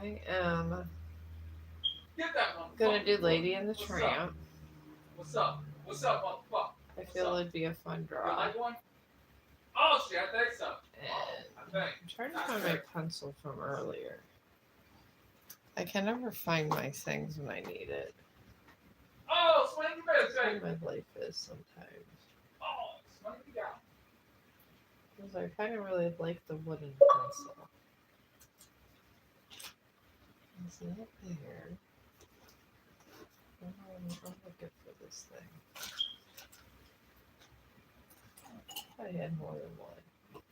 I am gonna do Lady and the Tramp. What's up? What's up, motherfucker? I What's feel up? it'd be a fun You draw. like one? Oh shit, I think so. Oh, And I think. I'm trying to find my pencil from earlier. I can never find my things when I need it. Oh, swing your That's how baby. my life is sometimes. Oh, swing your down. Because I kind of really like the wooden pencil. It's not there. I'm looking for this thing. I had more than one.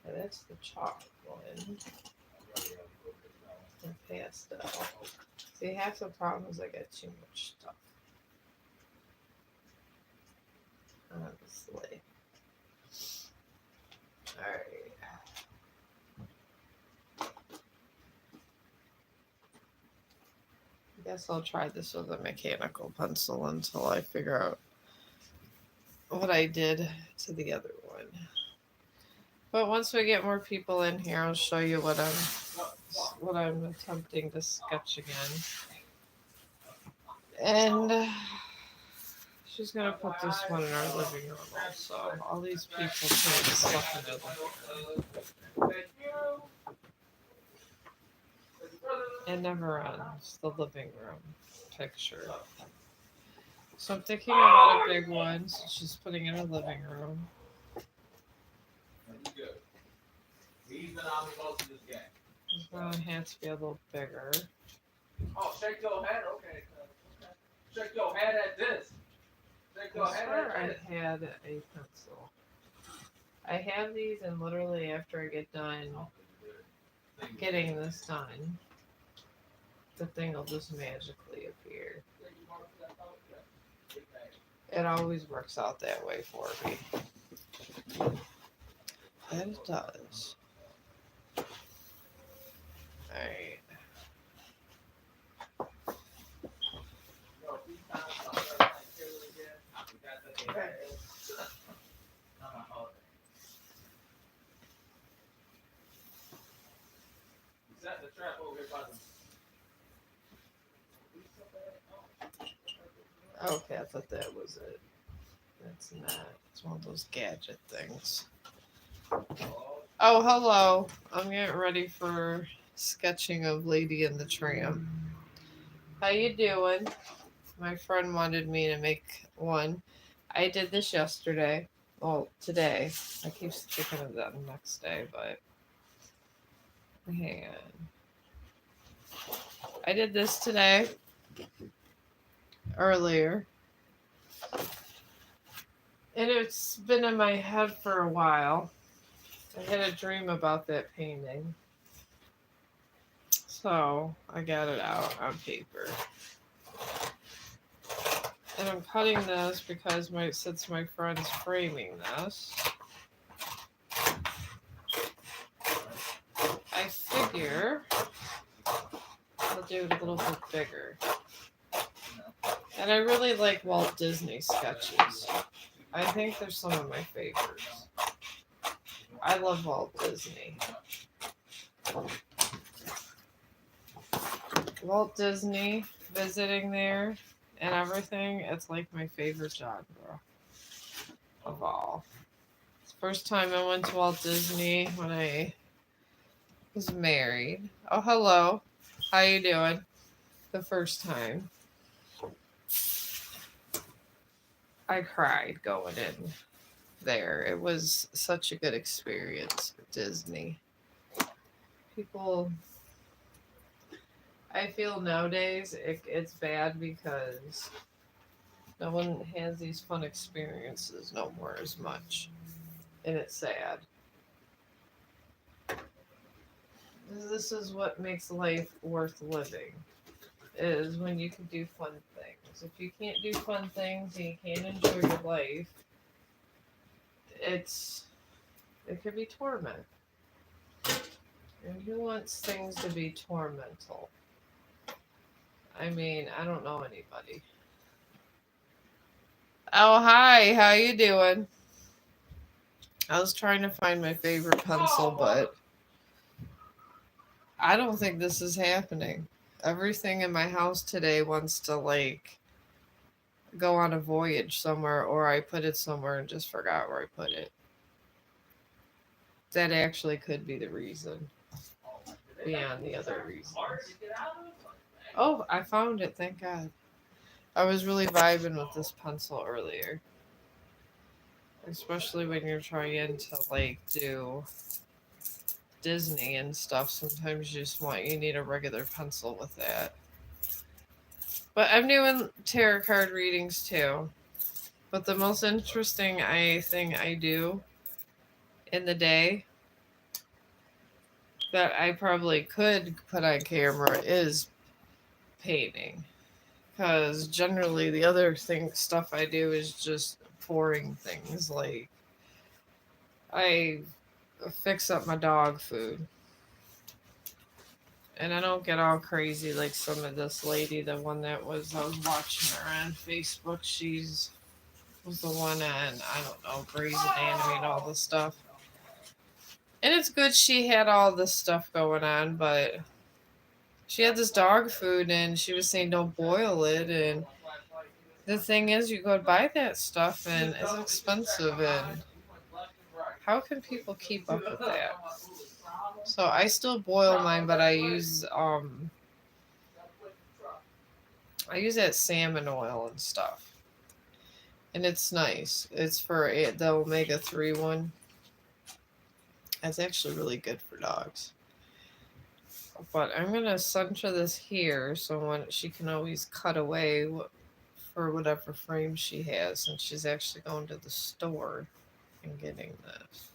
And that's the chalk one. The pastel. See, half the problem is I got too much stuff. Honestly. Alright. I guess I'll try this with a mechanical pencil until I figure out what I did to the other one. But once we get more people in here, I'll show you what I'm attempting to sketch again. And she's gonna put this one in our living room also. All these people putting stuff in their living room. Thank you. It never ends, the living room picture. So I'm thinking about a big one, so she's putting in her living room. You good. He's been on me most of this game. This one has to be a little bigger. Oh, shake your head. Okay. Shake your head at this. Shake your I head swear at I this. had a pencil. I have these, and literally after I get done getting this done, the thing will just magically appear. It always works out that way for me. And it does. Alright. Set the trap over here by the. Okay, I thought that was it. That's not. It's one of those gadget things. Oh, hello. I'm getting ready for sketching of Lady and the Tramp. How you doing? My friend wanted me to make one. I did this yesterday. Well, today. I keep thinking of that the next day, but hang on. I did this today. Earlier. And it's been in my head for a while. I had a dream about that painting. So I got it out on paper. And I'm cutting this because since my friend's framing this, I figure I'll do it a little bit bigger. And I really like Walt Disney sketches. I think they're some of my favorites. I love Walt Disney. Walt Disney, visiting there and everything, it's like my favorite genre of all. It's the first time I went to Walt Disney when I was married. Oh, hello. How you doing? The first time. I cried going in there. It was such a good experience with Disney. People, I feel nowadays it's bad because no one has these fun experiences no more as much. And it's sad. This is what makes life worth living, is when you can do fun things. If you can't do fun things and you can't enjoy your life, it could be torment. And who wants things to be tormental? I mean, I don't know anybody. Oh, hi. How you doing? I was trying to find my favorite pencil, but I don't think this is happening. Everything in my house today wants to like go on a voyage somewhere, or I put it somewhere and just forgot where I put it. That actually could be the reason beyond the other reasons. Oh, I found it, thank God. I was really vibing with this pencil earlier. Especially when you're trying to like do Disney and stuff. Sometimes you need a regular pencil with that. But I'm doing tarot card readings too. But the most interesting thing I do in the day that I probably could put on camera is painting. Because generally the other stuff I do is just pouring things. Like I fix up my dog food. And I don't get all crazy like some of this lady, the one I was watching her on Facebook. She's was the one on, I don't know, Grey's Anatomy and all this stuff. And it's good she had all this stuff going on, but she had this dog food and she was saying don't boil it. And the thing is, you go buy that stuff and it's expensive. And how can people keep up with that? So I still boil mine, but I use that salmon oil and stuff. And it's nice. It's for the omega-3 one. That's actually really good for dogs. But I'm going to center this here so when she can always cut away for whatever frame she has. And she's actually going to the store and getting this.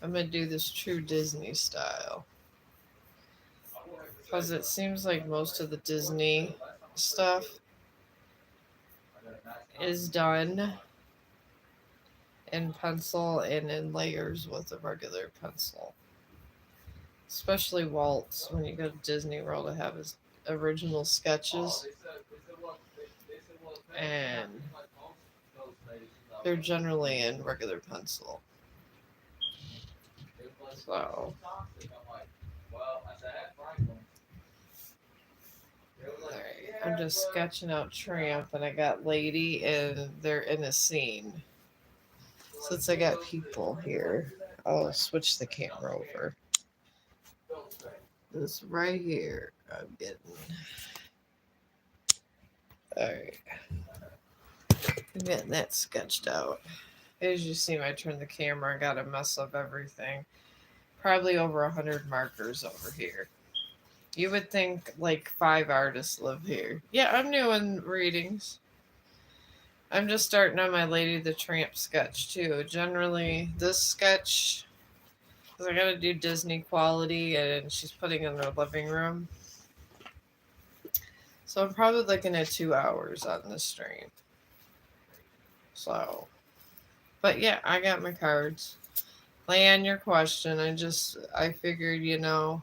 I'm going to do this true Disney style. Because it seems like most of the Disney stuff is done in pencil and in layers with a regular pencil. Especially Walt's, when you go to Disney World, to have his original sketches. And they're generally in regular pencil. So alright, I'm just sketching out Tramp, and I got Lady, and they're in a scene. Since I got people here, I'll switch the camera over. This right here, I'm getting. Alright. I'm getting that sketched out. As you see, I turned the camera, I got a mess of everything. Probably over 100 markers over here. You would think like 5 artists live here. Yeah, I'm doing readings. I'm just starting on my Lady the Tramp sketch too. Generally, this sketch, because I gotta do Disney quality, and she's putting in her living room. So I'm probably looking at 2 hours on this stream. So, but yeah, I got my cards. Land your question. I figured, if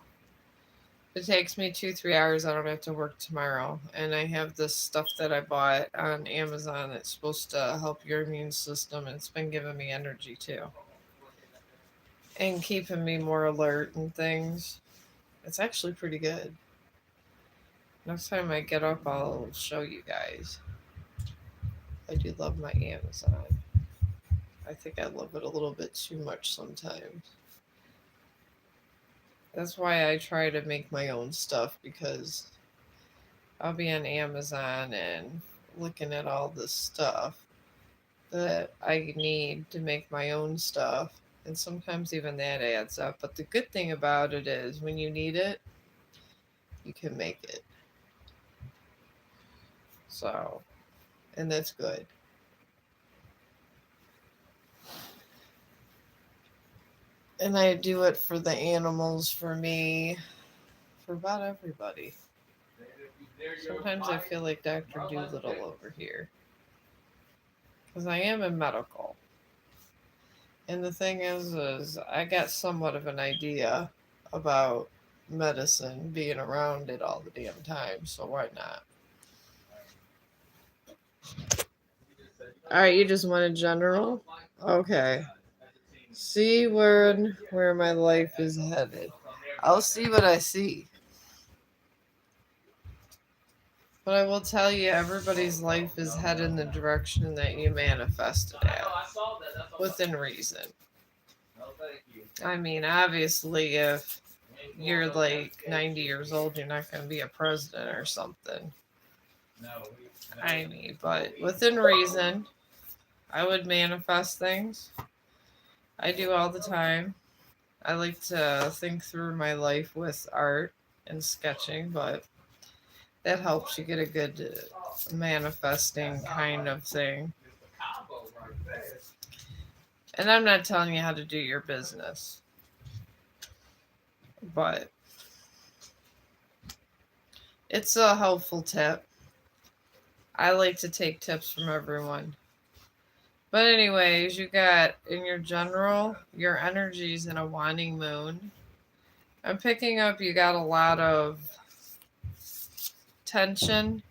it takes me 2-3 hours, I don't have to work tomorrow. And I have this stuff that I bought on Amazon that's supposed to help your immune system. And it's been giving me energy too. And keeping me more alert and things. It's actually pretty good. Next time I get up, I'll show you guys. I do love my Amazon. I think I love it a little bit too much sometimes. That's why I try to make my own stuff, because I'll be on Amazon and looking at all this stuff that I need to make my own stuff. And sometimes even that adds up. But the good thing about it is when you need it, you can make it. So, and that's good. And I do it for the animals, for me, for about everybody. Sometimes I feel like Dr. Doolittle over here. Because I am in medical. And the thing is I got somewhat of an idea about medicine, being around it all the damn time, so why not? Alright, you just want a general? Okay. See where my life is headed. I'll see what I see. But I will tell you, everybody's life is headed in the direction that you manifested at, within reason. No, thank you. I mean, obviously, if you're like 90 years old, you're not going to be a president or something. No. I mean, but within reason, I would manifest things. I do all the time. I like to think through my life with art and sketching, but that helps you get a good manifesting kind of thing. And I'm not telling you how to do your business, but it's a helpful tip. I like to take tips from everyone. But anyways, you got in your general, your energy's in a waning moon. I'm picking up you got a lot of tension,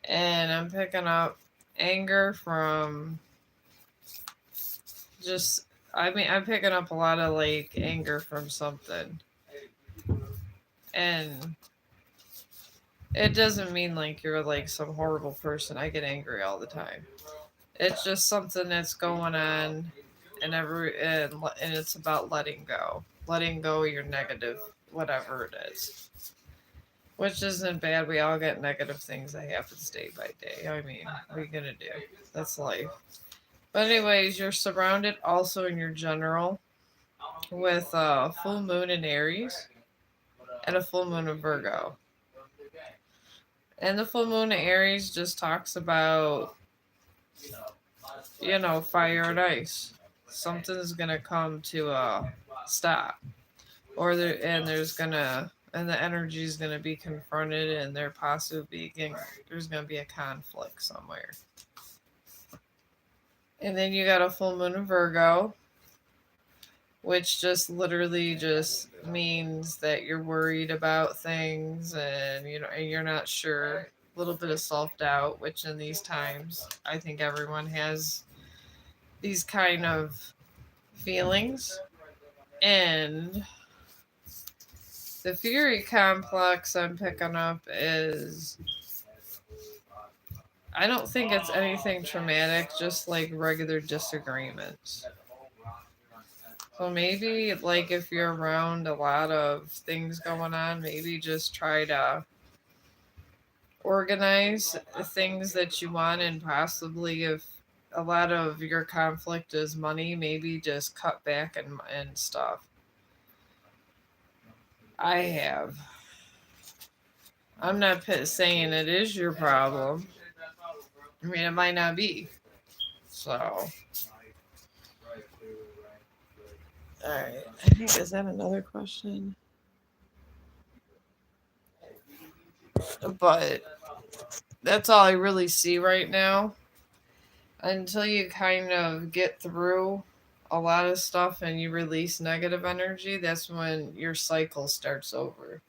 and I'm picking up anger from just I'm picking up a lot of like anger from something. And it doesn't mean like you're like some horrible person. I get angry all the time. It's just something that's going on, and it's about letting go of your negative, whatever it is, which isn't bad. We all get negative things that happen day by day. I mean, what are you gonna do? That's life. But anyways, you're surrounded also in your general with a full moon in Aries and a full moon in Virgo. And the full moon in Aries just talks about, fire and ice. Something's gonna come to a stop, and the energy is gonna be confronted, and there's gonna be a conflict somewhere. And then you got a full moon in Virgo, which just literally just means that you're worried about things, and and you're not sure. A little bit of self-doubt, which in these times I think everyone has these kind of feelings. And the Fury complex I'm picking up is, I don't think it's anything traumatic, just like regular disagreements. So maybe, like, if you're around a lot of things going on, maybe just try to organize the things that you want, and possibly if a lot of your conflict is money, maybe just cut back and stuff. I have. I'm not saying it is your problem. I mean, it might not be. So, alright. I think, is that another question? But that's all I really see right now. Until you kind of get through a lot of stuff and you release negative energy, that's when your cycle starts over.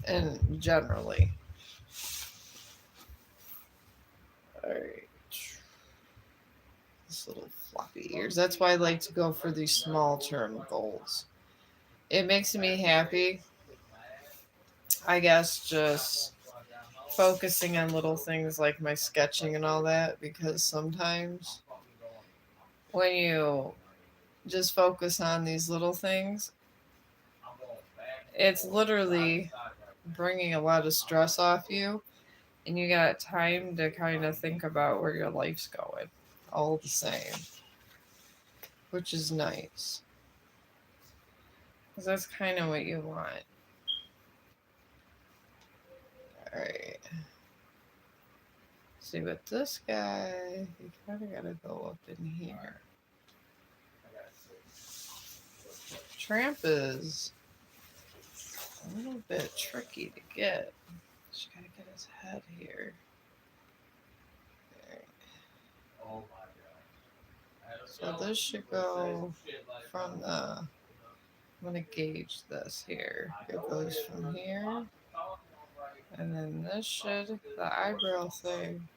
And generally. Alright. This little floppy ears. That's why I like to go for these small term goals. It makes me happy. I guess just focusing on little things like my sketching and all that, because sometimes when you just focus on these little things, it's literally bringing a lot of stress off you, and you got time to kind of think about where your life's going all the same, which is nice, because that's kind of what you want. All right. See, with this guy, you kind of got to go up in here. Tramp is a little bit tricky to get. Just gotta get his head here. Right. So this should go from the. I'm gonna gauge this here. It goes from here, and then this should, the eyebrow thing,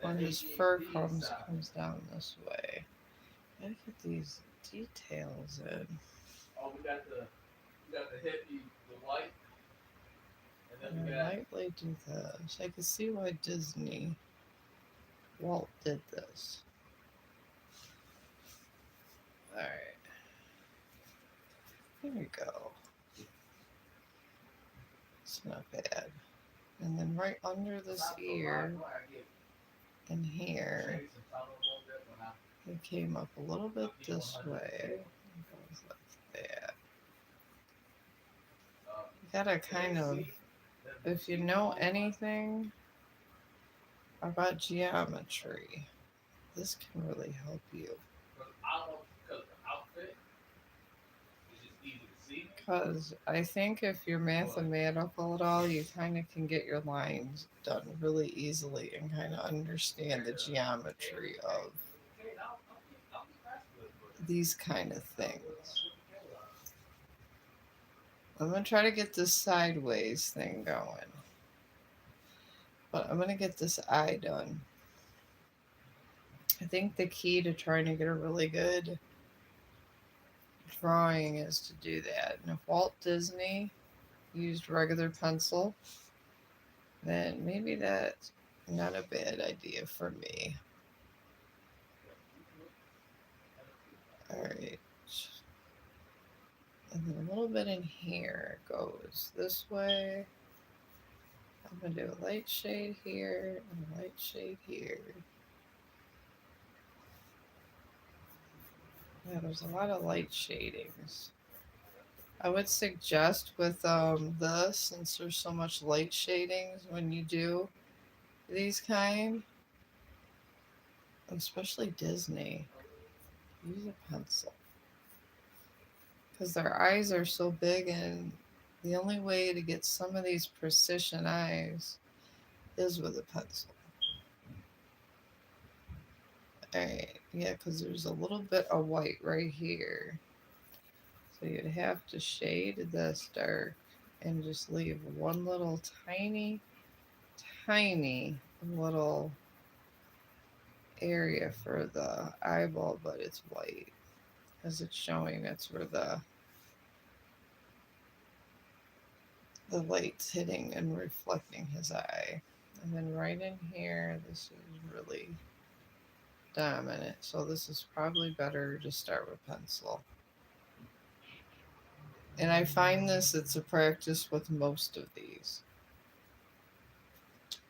when his fur comes down this way. Gotta get these details in. Oh, we got the hippie, the white, and then we I got. lightly do this. I can see why Walt did this. Alright. Here we go. It's not bad. And then right under this ear and here, it came up a little bit this way. It goes like that. You gotta kind of, if you know anything about geometry, this can really help you. Because I think if you're mathematical at all, you kind of can get your lines done really easily and kind of understand the geometry of these kind of things. I'm going to try to get this sideways thing going. But I'm going to get this eye done. I think the key to trying to get a really good drawing is to do that. And if Walt Disney used regular pencil, then maybe that's not a bad idea for me. Alright. And then a little bit in here goes this way. I'm going to do a light shade here and a light shade here. Yeah, there's a lot of light shadings. I would suggest with this, since there's so much light shadings when you do these kind, especially Disney, use a pencil. Because their eyes are so big, and the only way to get some of these precision eyes is with a pencil. Alright, yeah, because there's a little bit of white right here. So you'd have to shade this dark and just leave one little tiny little area for the eyeball, but it's white because it's showing that's where the light's hitting and reflecting his eye. And then right in here, this is really dominant. So this is probably better to start with pencil. And I find it's a practice with most of these.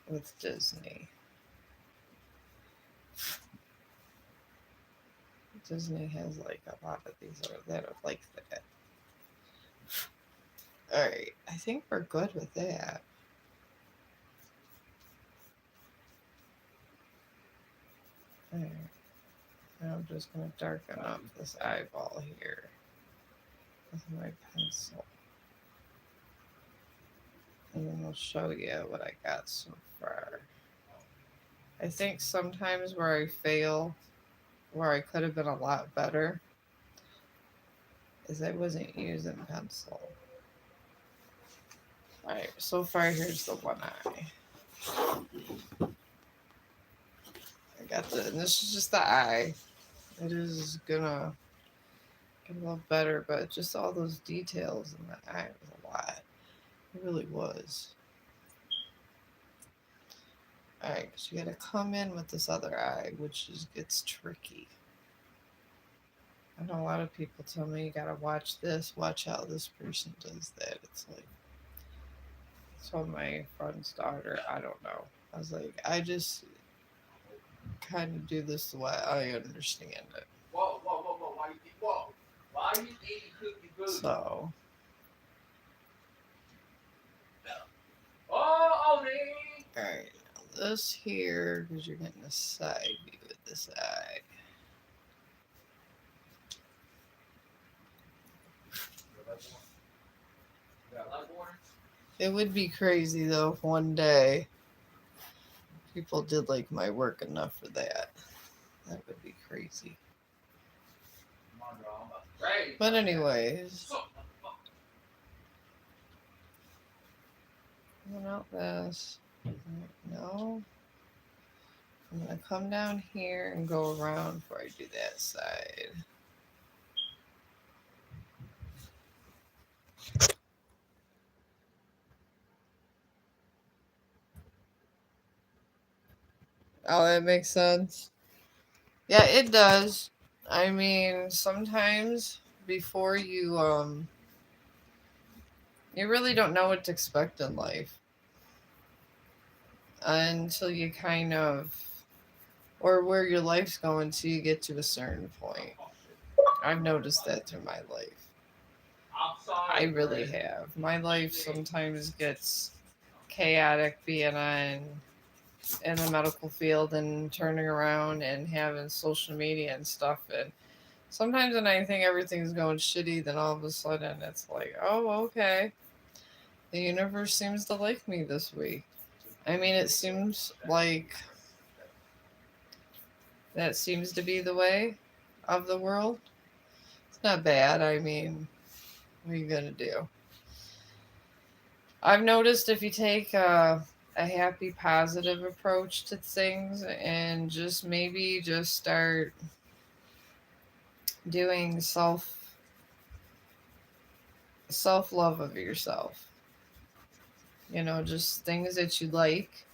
With Disney. Disney has like a lot of these that are like that. Alright, I think we're good with that. Alright. Now I'm just going to darken up this eyeball here with my pencil. And then I'll show you what I got so far. I think sometimes where I fail, where I could have been a lot better, is I wasn't using pencil. Alright, so far here's the one eye. I got and this is just the eye. It is gonna get a little better, but just all those details in the eye was a lot. It really was. Alright, because you gotta come in with this other eye, which gets tricky. I know a lot of people tell me you gotta watch this, watch how this person does that. It's like, I told my friend's daughter, I don't know. I was like, I just kind of do this the way I understand it. Whoa. Why are you eating cookie food? So. Alright, this here, because you're getting a side view with this eye. It would be crazy though if one day people did like my work enough for that. That would be crazy. But anyways, coming out this. No. I'm going to come down here and go around before I do that side. Oh, that makes sense. Yeah, it does. I mean, sometimes before you really don't know what to expect in life until you kind of, or where your life's going till you get to a certain point. I've noticed that through my life. I'm I sorry, really Fred. have. My life sometimes gets chaotic being on in the medical field and turning around and having social media and stuff. And sometimes when I think everything's going shitty, then all of a sudden it's like, oh, okay. The universe seems to like me this week. I mean, it seems like that seems to be the way of the world. It's not bad. I mean, what are you going to do? I've noticed if you take a happy, positive approach to things and just maybe just start doing self love of yourself, just things that you like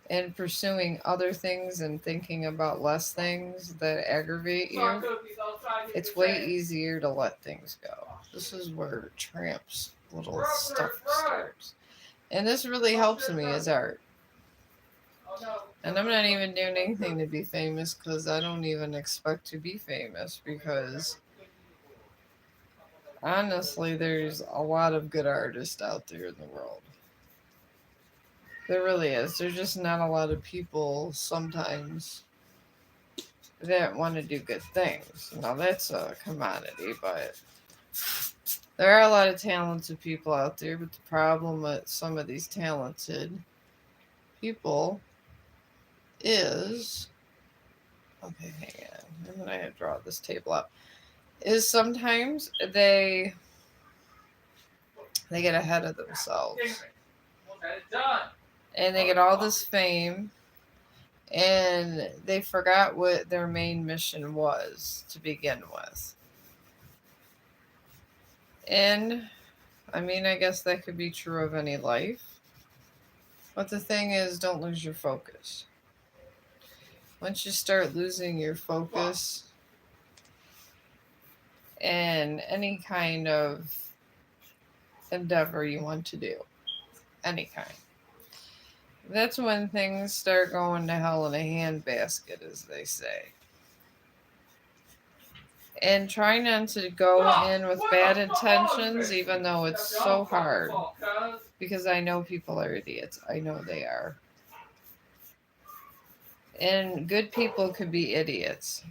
and pursuing other things and thinking about less things that aggravate Sorry, you, cookies. I'll try to get it's this way hand. easier to let things go. This is where Tramp's little Fred, stuff Fred. starts. And this really Oh, helps shit, me no. as art. Oh, no. And I'm not even doing anything to be famous because I don't even expect to be famous because honestly, there's a lot of good artists out there in the world. There really is. There's just not a lot of people sometimes that want to do good things. Now, that's a commodity, but there are a lot of talented people out there. But the problem with some of these talented people is okay, hang on. I'm going to draw this table up. Is sometimes they get ahead of Damn themselves it. Almost had it done. and they get all this fame and they forgot what their main mission was to begin with. And I mean, I guess that could be true of any life. But the thing is, don't lose your focus. Once you start losing your focus in any kind of endeavor you want to do, any kind, that's when things start going to hell in a handbasket, as they say. And try not to go in with bad intentions, even though it's so hard. Because I know people are idiots. I know they are. And good people could be idiots.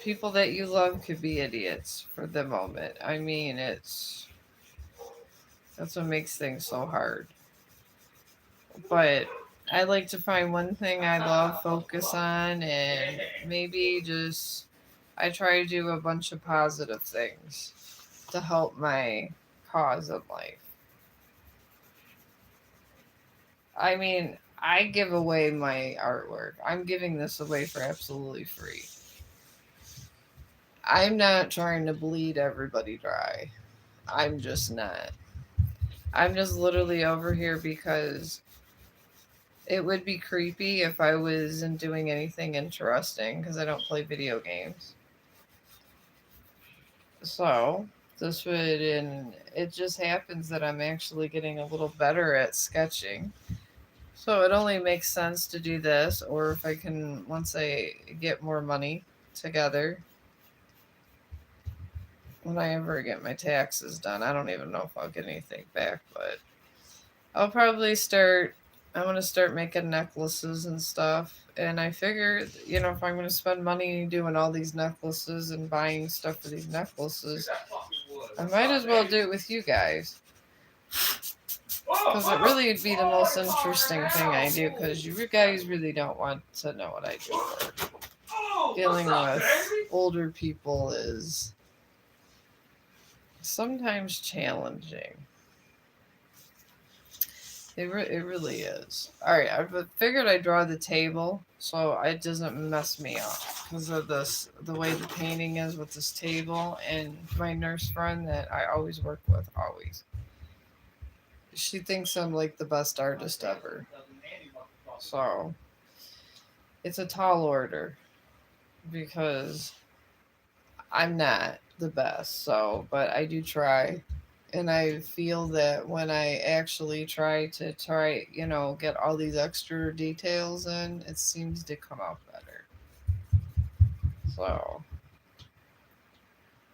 People that you love could be idiots for the moment. I mean, that's what makes things so hard. But I like to find one thing I love, focus on, and maybe just I try to do a bunch of positive things to help my cause in life. I mean, I give away my artwork. I'm giving this away for absolutely free. I'm not trying to bleed everybody dry. I'm just not. I'm just literally over here because it would be creepy if I wasn't doing anything interesting because I don't play video games. So, this would, and it just happens that I'm actually getting a little better at sketching. So, it only makes sense to do this, or if I can, once I get more money together, when I ever get my taxes done, I don't even know if I'll get anything back, but I'll probably start. I want to start making necklaces and stuff. And I figure, if I'm going to spend money doing all these necklaces and buying stuff for these necklaces, I might as well do it with you guys. Because it really would be the most interesting thing I do. Because you guys really don't want to know what I do for. Dealing with older people is sometimes challenging. It really is. All right, I figured I'd draw the table so it doesn't mess me up because of the way the painting is with this table and my nurse friend that I always work with, always. She thinks I'm like the best artist ever. So it's a tall order because I'm not the best. So, but I do try. And I feel that when I actually get all these extra details in, it seems to come out better. So,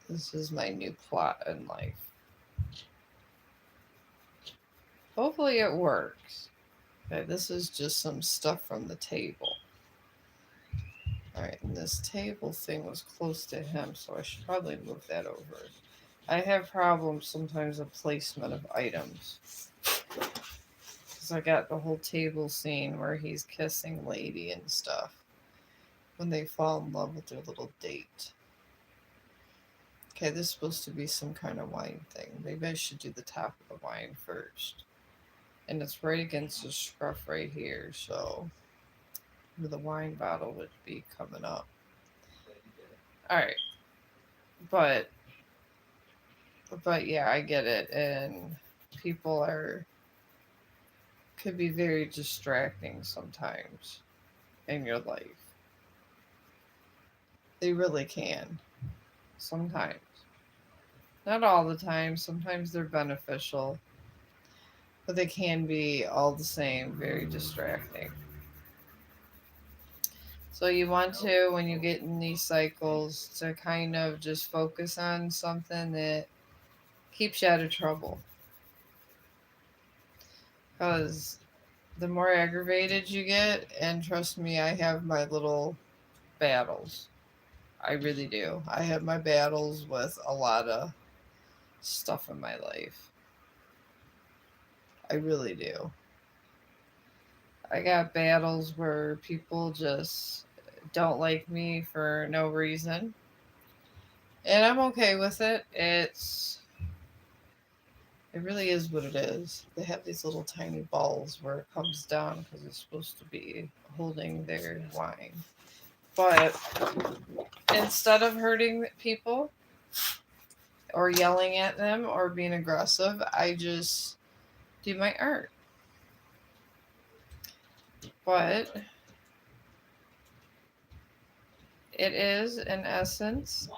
this is my new plot in life. Hopefully, it works. Okay, this is just some stuff from the table. Alright, and this table thing was close to him, so I should probably move that over. I have problems sometimes with placement of items. Because I got the whole table scene where he's kissing Lady and stuff. When they fall in love with their little date. Okay, this is supposed to be some kind of wine thing. Maybe I should do the top of the wine first. And it's right against the scruff right here, so the wine bottle would be coming up. Alright. But yeah, I get it. And people could be very distracting sometimes in your life. They really can. Sometimes. Not all the time. Sometimes they're beneficial. But they can be all the same very distracting. So you want to, when you get in these cycles, to kind of just focus on something that keeps you out of trouble. Because the more aggravated you get, and trust me, I have my little battles. I really do. I have my battles with a lot of stuff in my life. I really do. I got battles where people just don't like me for no reason. And I'm okay with it. It really is what it is. They have these little tiny balls where it comes down because it's supposed to be holding their wine. But instead of hurting people or yelling at them or being aggressive, I just do my art. But it is, in essence,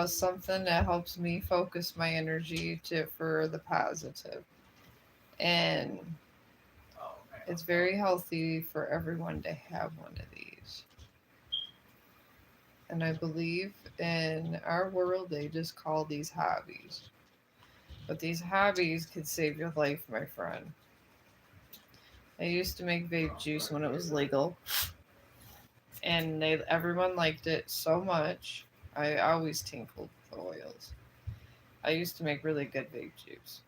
something that helps me focus my energy for the positive. And it's very healthy for everyone to have one of these. And I believe in our world, they just call these hobbies. But these hobbies could save your life, my friend. I used to make vape juice when it was legal. And everyone liked it so much. I always tinkled with the oils. I used to make really good vape juice.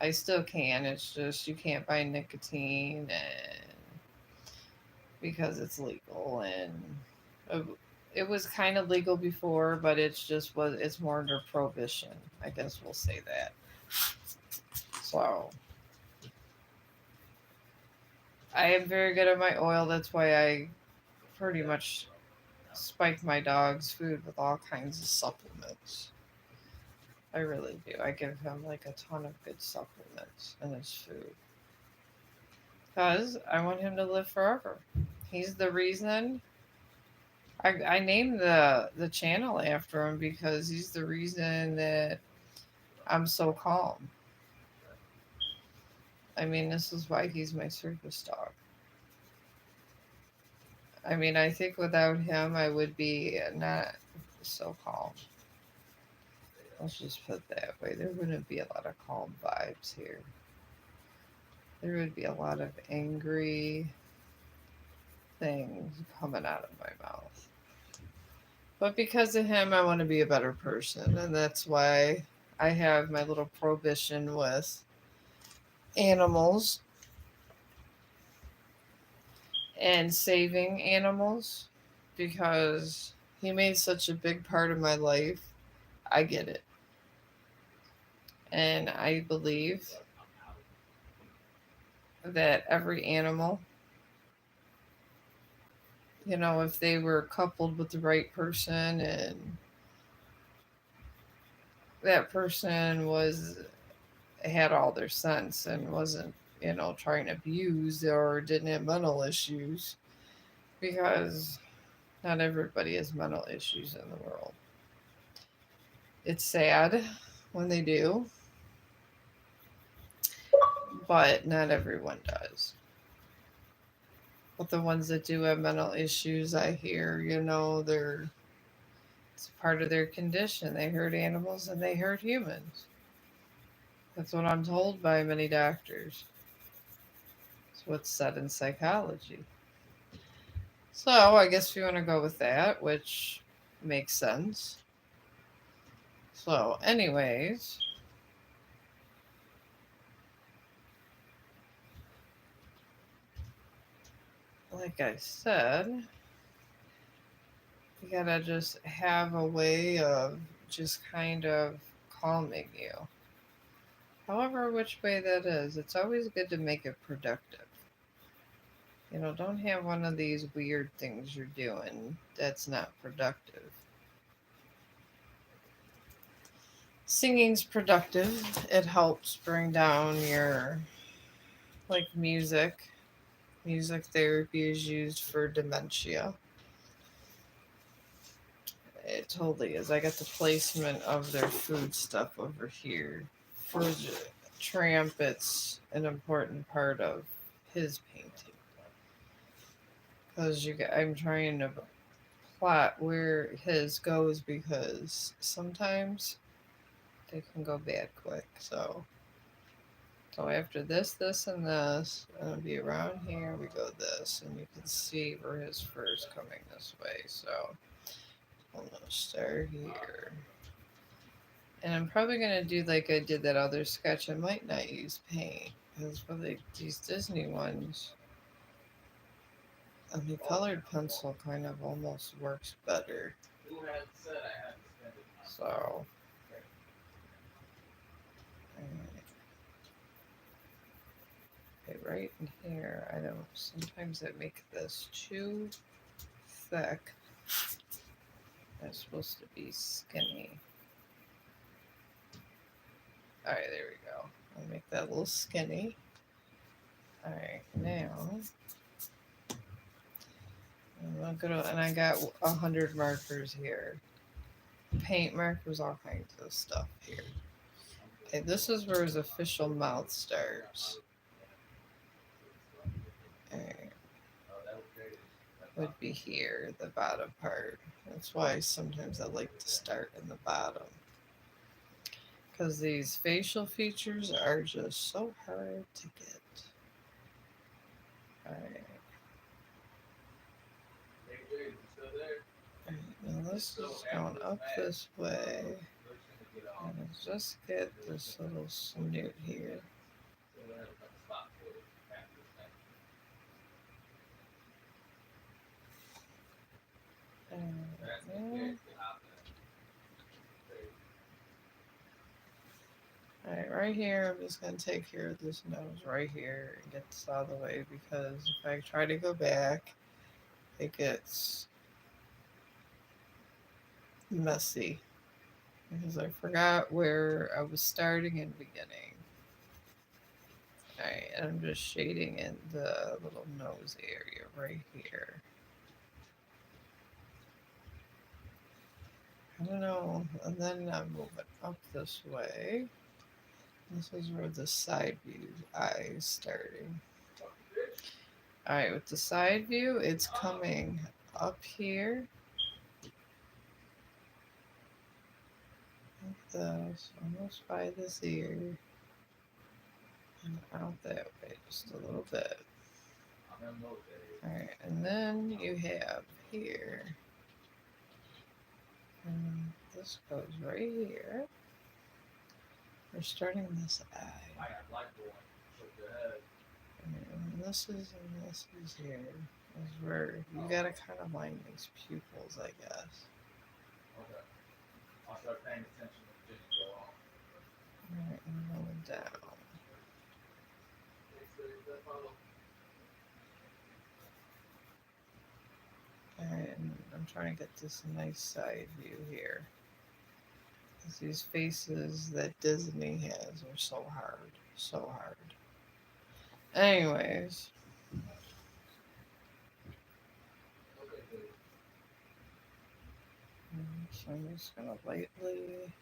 I still can. It's just you can't buy nicotine and because it's legal and it was kind of legal before, but it's more under prohibition. I guess we'll say that. So I am very good at my oil. That's why I pretty much spike my dog's food with all kinds of supplements. I really do. I give him like a ton of good supplements in his food. Because I want him to live forever. He's the reason I named the channel after him because he's the reason that I'm so calm. I mean, this is why he's my circus dog. I mean, I think without him, I would be not so calm. Let's just put it that way. There wouldn't be a lot of calm vibes here. There would be a lot of angry things coming out of my mouth. But because of him, I want to be a better person. And that's why I have my little prohibition with animals and saving animals because he made such a big part of my life. I get it. And I believe that every animal, if they were coupled with the right person and that person had all their sense and wasn't trying to abuse or didn't have mental issues, because not everybody has mental issues in the world. It's sad when they do, but not everyone does. But the ones that do have mental issues, I hear, it's part of their condition. They hurt animals and they hurt humans. That's what I'm told by many doctors. It's what's said in psychology. So I guess we want to go with that, which makes sense. So, anyways, like I said, you gotta just have a way of just kind of calming you. However, which way that is, it's always good to make it productive. Don't have one of these weird things you're doing that's not productive. Singing's productive. It helps bring down your, like, music. Music therapy is used for dementia. It totally is. I got the placement of their food stuff over here. For Tramp, it's an important part of his painting. Because I'm trying to plot where his goes, because sometimes they can go bad quick. So after this, and this, and it'll be around here, we go this, and you can see where his fur's coming this way. So I'm going to start here. And I'm probably going to do like I did that other sketch. I might not use paint, because for these Disney ones, the colored pencil kind of almost works better. So, okay, right in here, I don't, sometimes I make this too thick. It's supposed to be skinny. Alright, there we go. I'll make that a little skinny. Alright, now I'm gonna, and I got 100 markers here. Paint markers, all kinds of stuff here. Okay, this is where his official mouth starts. Alright. Would be here, the bottom part. That's why sometimes I like to start in the bottom. Because these facial features are just so hard to get. Alright. Now this is going up this way. And let's just get this little snoot here. Alright, right here, I'm just going to take care of this nose right here and get this out of the way, because if I try to go back, it gets messy. Because I forgot where I was starting and beginning. Alright, and I'm just shading in the little nose area right here. I don't know, and then I'm moving up this way. This is where the side view eye is starting. Alright, with the side view, it's coming up here. Like this, almost by this ear. And out that way, just a little bit. Alright, and then you have here. And this goes right here. We're starting this eye. And this is here. Is where you gotta kind of line these pupils, I guess. Okay. I'll start paying attention to things go on. Alright, and going down. Alright, and I'm trying to get this nice side view here. Because these faces that Disney has are so hard. So hard. Anyways, so I'm just gonna lightly.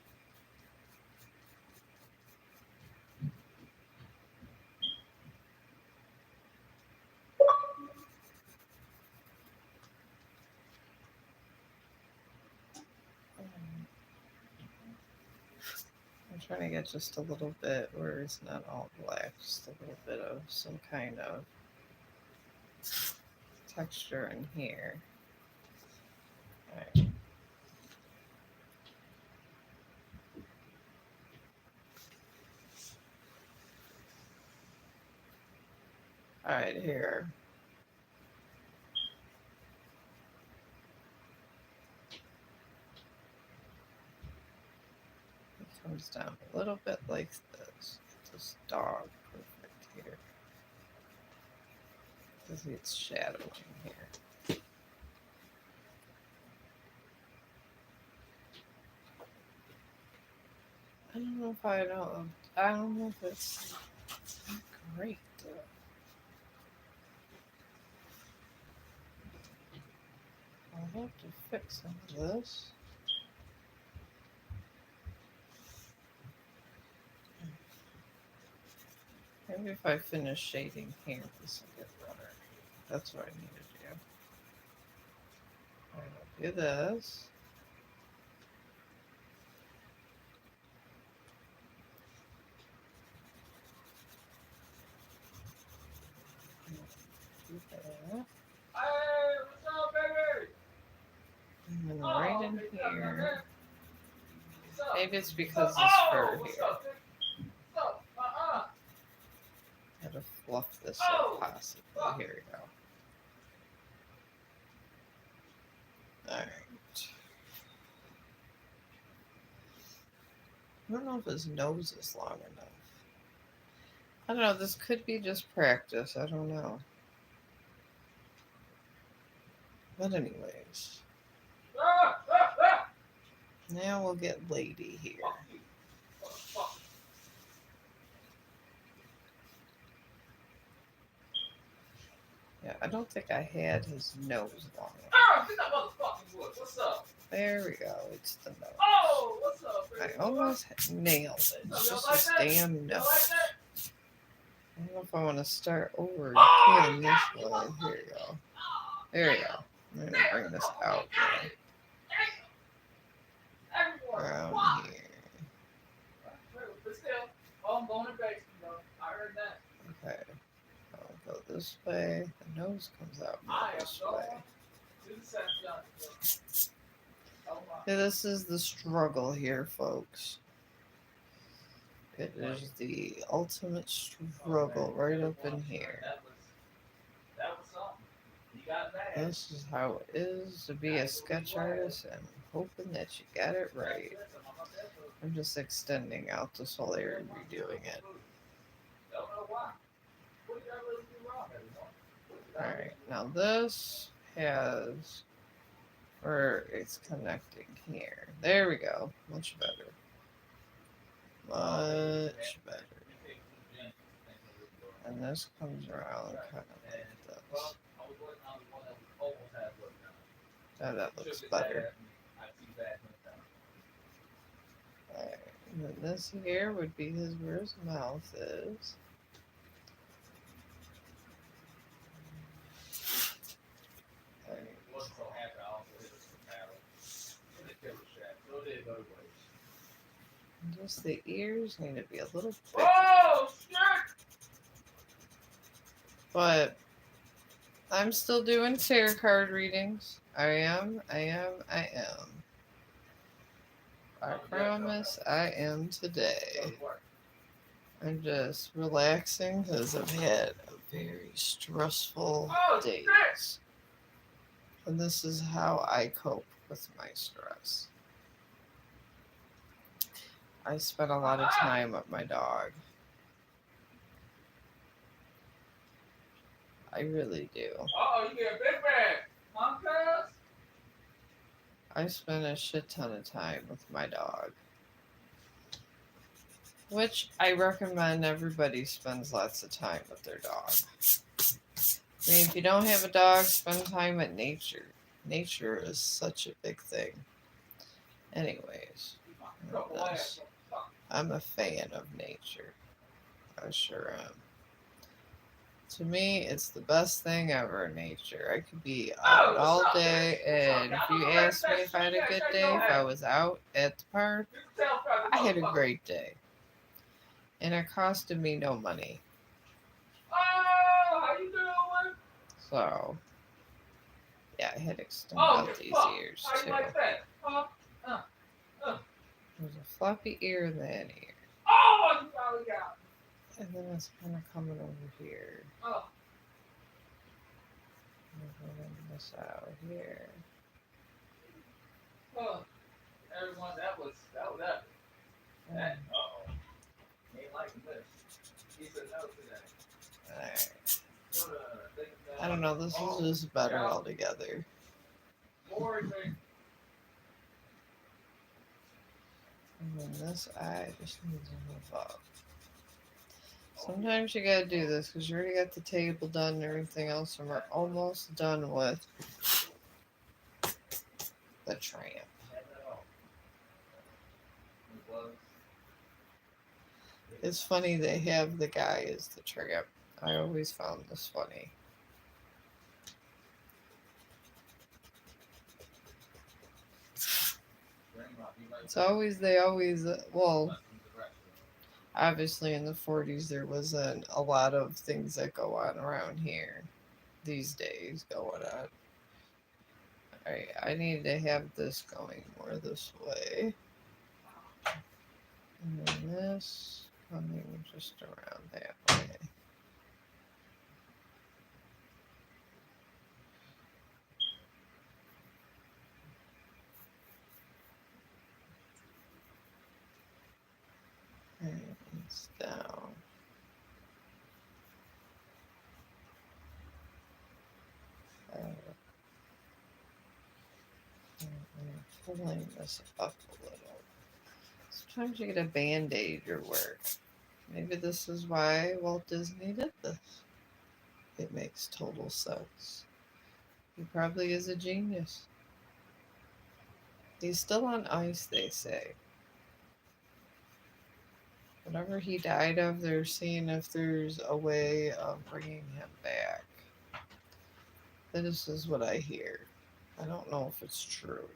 I'm trying to get just a little bit where it's not all black, just a little bit of some kind of texture in here. Alright. Alright, here. It comes down a little bit like this. This dog perfect here. Because it's shadowing here. I don't know if I don't. I don't know if it's not great though. I'll have to fix some of this. Maybe if I finish shading here, this will get better. That's what I need to do. I'll do this. Do that. Hey, what's up, baby? And then right in here. What's up? Maybe it's because Oh, it's fur what's here. up, baby? What's up? Gotta fluff this Oh, up possibly. Here we go. Alright. I don't know if his nose is long enough. I don't know, this could be just practice. I don't know. But anyways. Now we'll get Lady here. Yeah, I don't think I had his nose long enough. What's up? There we go. It's the nose. Oh, what's up, I baby? almost nailed it. It's just this damn nose. I don't know if I want to start over again this way. Here we go. There we go. I'm going to bring this out now. Around here. But still, I'm going to basement, though. I heard that. Okay. I'll go this way. The nose comes out more this way. Yeah, this is the struggle here, folks. It is the ultimate struggle right up in here. This is how it is to be a sketch artist, and I'm hoping that you got it right. I'm just extending out this whole area, redoing it. Alright, now this has where it's connecting here. There we go. Much better. Much better. And this comes around kind of like this. Oh, that looks better. Alright, and then this here would be where his mouth is. And just the ears need to be a little bigger. Oh, shit! But I'm still doing tarot card readings. I am. I promise I am today. I'm just relaxing because I've had a very stressful days. And this is how I cope with my stress. I spend a lot of time with my dog. I really do. Uh-oh, you get a big bag. Mom, cuz? I spend a shit ton of time with my dog. Which I recommend everybody spends lots of time with their dog. I mean, if you don't have a dog, spend time at nature. Nature is such a big thing. Anyways, I'm a fan of nature. I sure am. To me, it's the best thing ever, nature. I could be out all day, and if you ask me if I had a good day, if I was out at the park, I had a great day. And it costed me no money. Oh, how you doing? So, yeah, I had to extend Oh, out you these fuck. ears, How you too. like that? There's a floppy ear in that ear. Oh, you finally got it. And then it's kind of coming over here. Oh. And then this out here. Oh. Everyone, that was epic. That, uh-oh. Ain't liking this. He said no to that. Alright. I don't know, this is just better altogether. More thing. And then this eye just needs to move up. Sometimes you gotta do this because you already got the table done and everything else, and we're almost done with the tramp. It's funny they have the guy as the tramp. I always found this funny. They always, well, obviously in the 40s there wasn't a lot of things that go on around here these days going on. Alright, I need to have this going more this way. And then this coming just around that way. And it's down. Pulling this up a little. Sometimes you get a band-aid your work. Maybe this is why Walt Disney did this. It makes total sense. He probably is a genius. He's still on ice, they say. Whatever he died of, they're seeing if there's a way of bringing him back. This is what I hear. I don't know if it's true.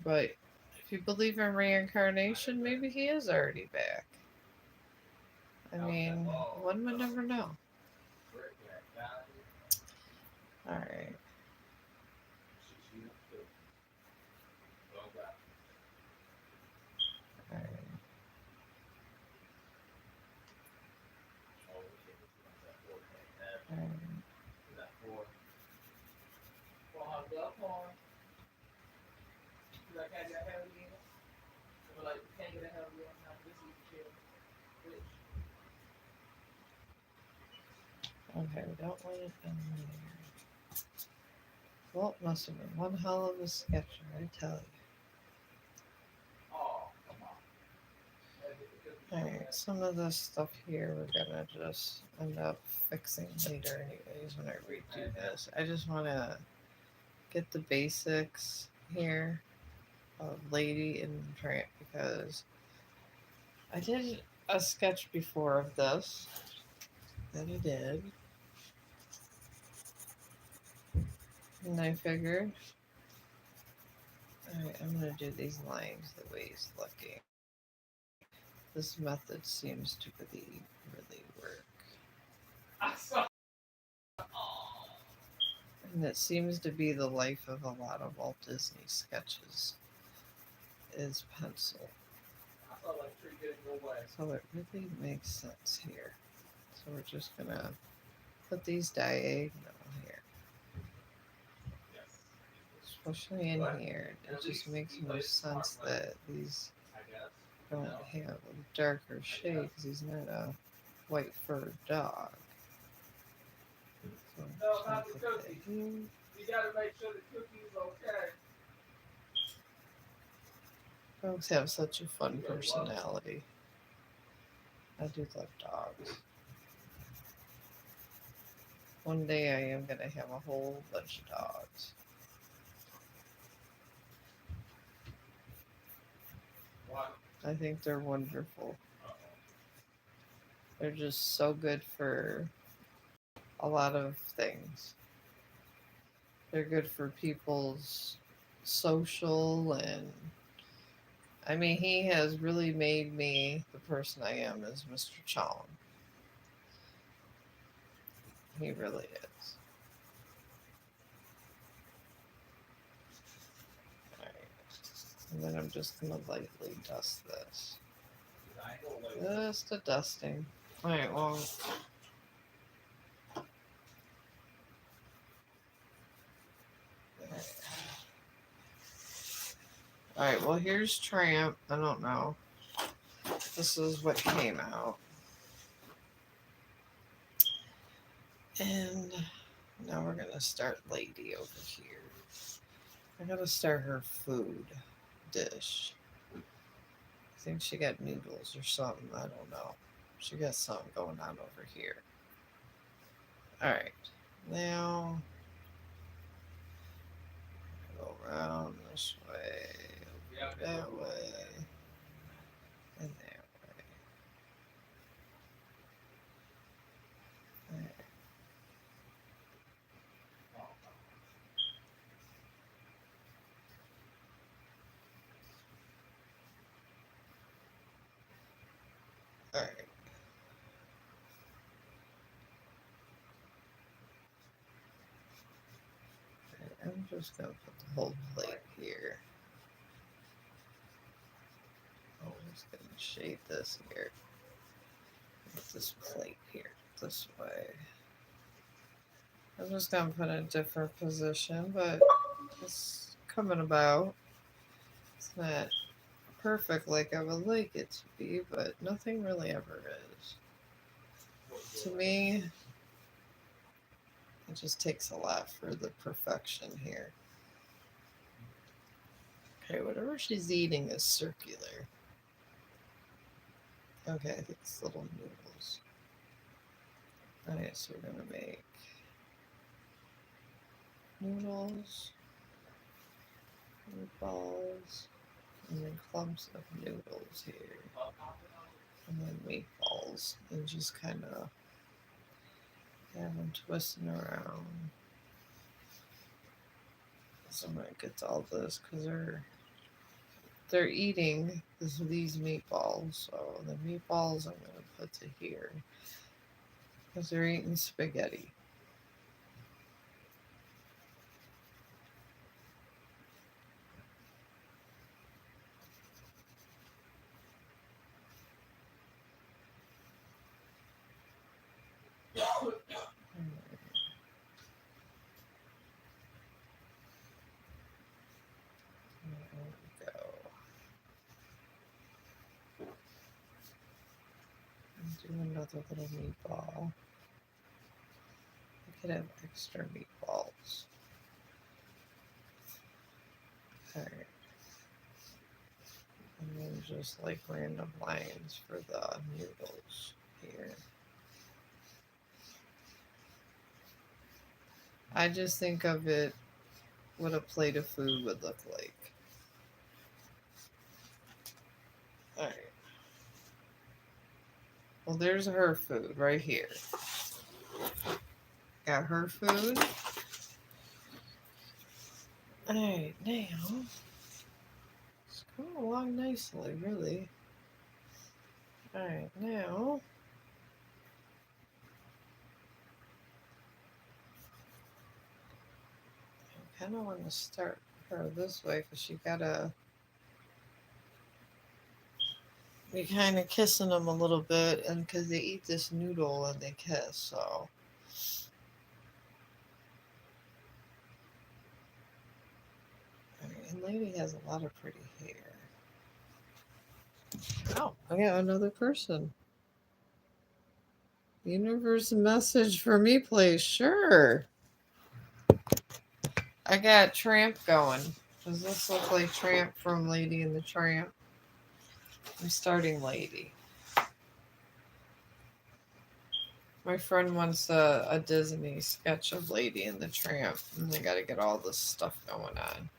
But if you believe in reincarnation, maybe he is already back. I mean, one would never know. Alright. Alright. Okay, we don't want it in there. Walt must have been one hell of a sketcher, I tell you. Alright, some of this stuff here we're gonna just end up fixing later anyways when I redo this. I just wanna get the basics here of Lady in the Tramp because I did a sketch before of this that I did. And I figured, alright, I'm gonna do these lines the way he's looking. This method seems to really work. And it seems to be the life of a lot of Walt Disney sketches is pencil. So it really makes sense here. So we're just gonna put these diagonal here. Especially in here. It just makes no sense that these don't have a darker shade because he's not a white fur dog. So you gotta make sure the cookie's okay. Dogs have such a fun personality. I do love dogs. One day I am going to have a whole bunch of dogs. I think they're wonderful. They're just so good for a lot of things. They're good for people's social and I mean he has really made me the person I am as Mr. Chong. He really is. Alright. And then I'm just gonna lightly dust this. Just a dusting. Alright, well Alright, well here's Tramp. I don't know. This is what came out. And now we're gonna start Lady over here. I gotta start her food dish. I think she got noodles or something. I don't know. She got something going on over here. Alright. Now go around this way, that way, and that way. Alright. Alright. I'm just gonna put the whole plate here. I'm just gonna shade this here. Put this plate here this way. I'm just gonna put it in a different position, but it's coming about. It's not perfect like I would like it to be, but nothing really ever is. To me, it just takes a lot for the perfection here. Okay, whatever she's eating is circular. Okay, I think it's little noodles. Alright, so we're gonna make noodles, meatballs, and then clumps of noodles here. And then meatballs. And just kind of have them twisting around. So I'm gonna get to all this because they're eating these meatballs. So the meatballs I'm gonna put to here because they're eating spaghetti. Do another little meatball. I could have extra meatballs. Alright. And then just like random lines for the noodles here. I just think of it what a plate of food would look like. Alright. Well, there's her food right here. Got her food. Alright, now it's coming along nicely, really. Alright, now I kind of want to start her this way because she gotta be kind of kissing them a little bit, and because they eat this noodle and they kiss, so. And Lady has a lot of pretty hair. Oh, I got another person. Universe message for me, please. Sure. I got Tramp going. Does this look like Tramp from Lady and the Tramp? I'm starting Lady. My friend wants a Disney sketch of Lady and the Tramp, and they got to get all this stuff going on.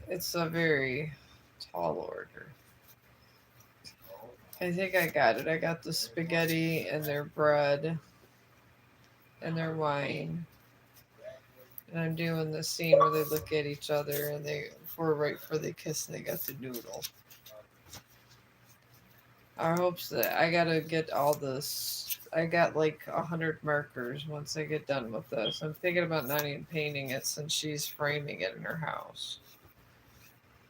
It's a very tall order. I think I got it. I got the spaghetti and their bread and their wine. And I'm doing the scene where they look at each other and right before they kiss and they got the noodle. Our hopes that I gotta get all this. I got like 100 markers once I get done with this. I'm thinking about not even painting it since she's framing it in her house.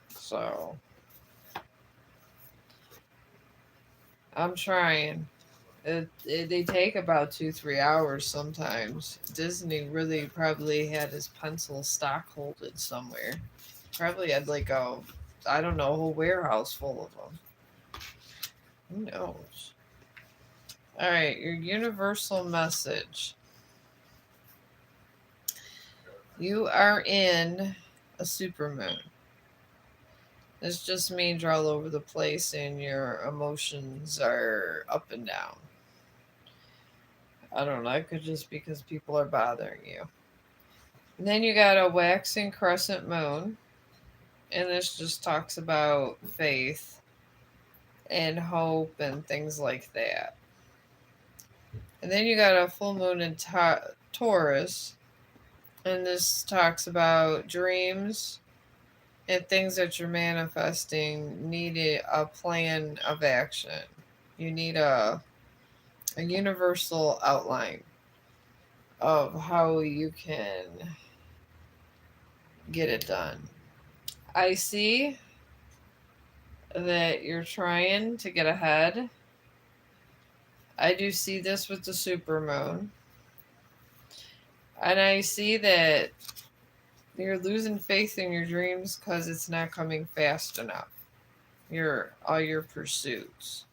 So I'm trying. They take about 2-3 hours sometimes. Disney really probably had his pencil stock holded somewhere. Probably had like I don't know, a whole warehouse full of them. Who knows? All right, your universal message. You are in a supermoon. This just means you're all over the place and your emotions are up and down. I don't know. It could just because people are bothering you. And then you got a waxing crescent moon. And this just talks about faith and hope and things like that. And then you got a full moon in Taurus. And this talks about dreams and things that you're manifesting need a plan of action. You need a universal outline of how you can get it done. I see that you're trying to get ahead. I do see this with the supermoon. And I see that you're losing faith in your dreams because it's not coming fast enough. All your pursuits.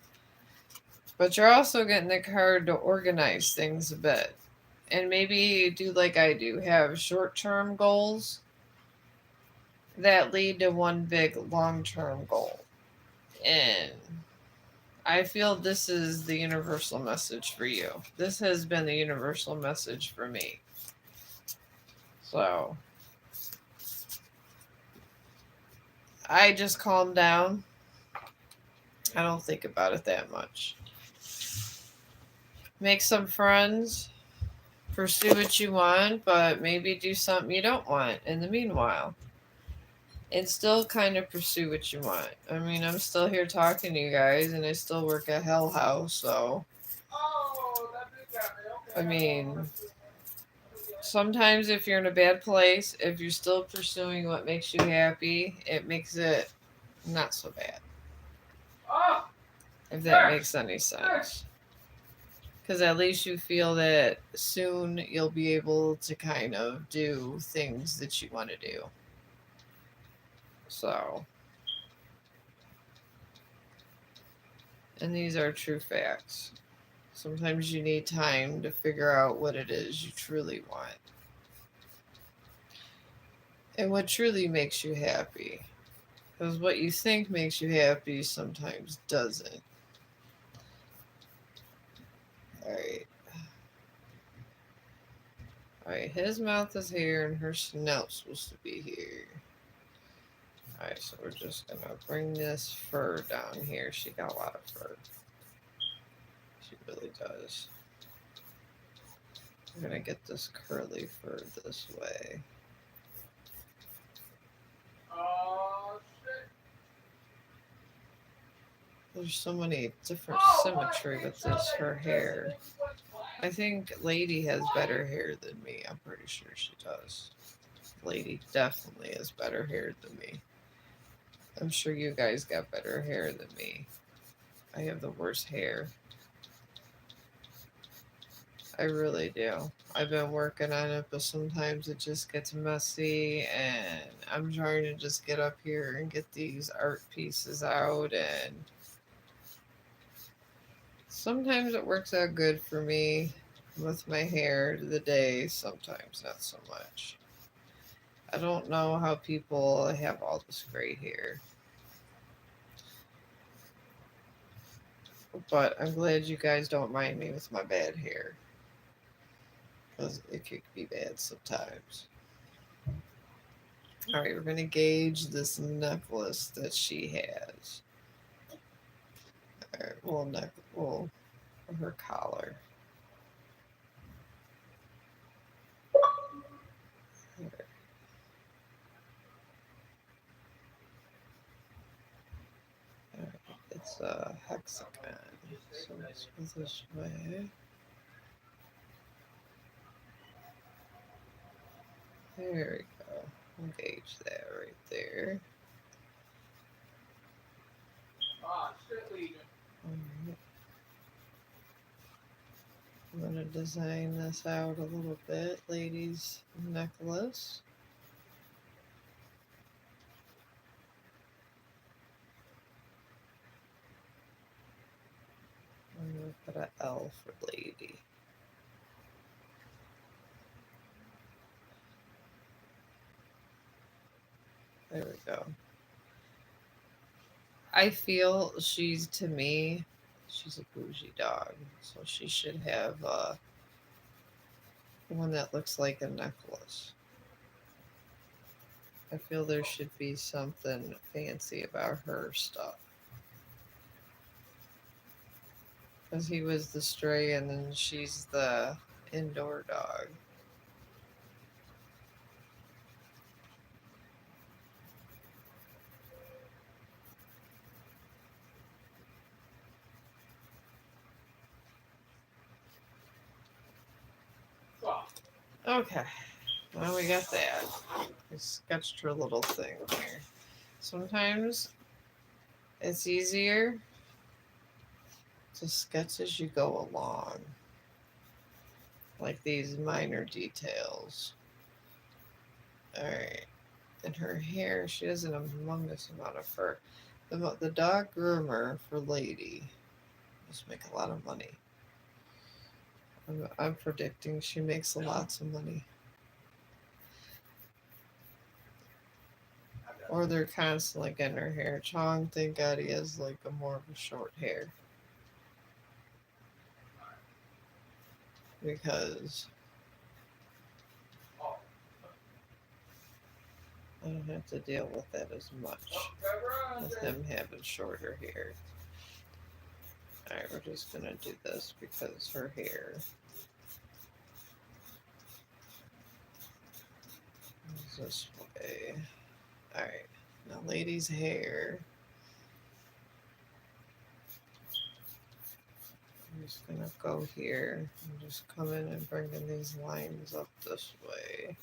But you're also getting the card to organize things a bit. And maybe do like I do, have short-term goals that lead to one big long-term goal. And I feel this is the universal message for you. This has been the universal message for me. So I just calm down. I don't think about it that much. Make some friends. Pursue what you want, but maybe do something you don't want in the meanwhile. And still kind of pursue what you want. I mean, I'm still here talking to you guys, and I still work at Hell House, so. I mean, sometimes if you're in a bad place, if you're still pursuing what makes you happy, it makes it not so bad. If that makes any sense. Because at least you feel that soon you'll be able to kind of do things that you want to do. So. And these are true facts. Sometimes you need time to figure out what it is you truly want. And what truly makes you happy. Because what you think makes you happy sometimes doesn't. Alright. Alright, his mouth is here and her snout's supposed to be here. Alright, so we're just gonna bring this fur down here. She got a lot of fur. She really does. We're gonna get this curly fur this way. Oh, shit. There's so many different symmetry with this, her hair. I think Lady has better hair than me. I'm pretty sure she does. Lady definitely has better hair than me. I'm sure you guys got better hair than me. I have the worst hair. I really do. I've been working on it, but sometimes it just gets messy, and I'm trying to just get up here and get these art pieces out, and sometimes it works out good for me with my hair the day, sometimes not so much. I don't know how people have all this gray hair. But I'm glad you guys don't mind me with my bad hair. Because it could be bad sometimes. Alright, we're going to gauge this necklace that she has. Alright, well, her collar. Alright. It's a hexagon. So let's go this way. There we go. We'll gauge that right there. Alright. I'm going to design this out a little bit. Ladies' necklace. I'm going to put an L for lady. There we go. I feel to me, she's a bougie dog. So she should have one that looks like a necklace. I feel there should be something fancy about her stuff. Because he was the stray and then she's the indoor dog. Okay, well we got that. I sketched her little thing here. Sometimes it's easier to sketch as you go along. Like these minor details. Alright. And her hair, she has an humongous amount of fur. The dog groomer for lady must make a lot of money. I'm predicting she makes lots of money. Or they're constantly getting her hair. Chong, thank God he has like a more of a short hair. Because I don't have to deal with that as much. With him having shorter hair. Alright, we're just gonna do this because her hair is this way. Alright, now lady's hair. I'm just gonna go here and just come in and bring in these lines up this way.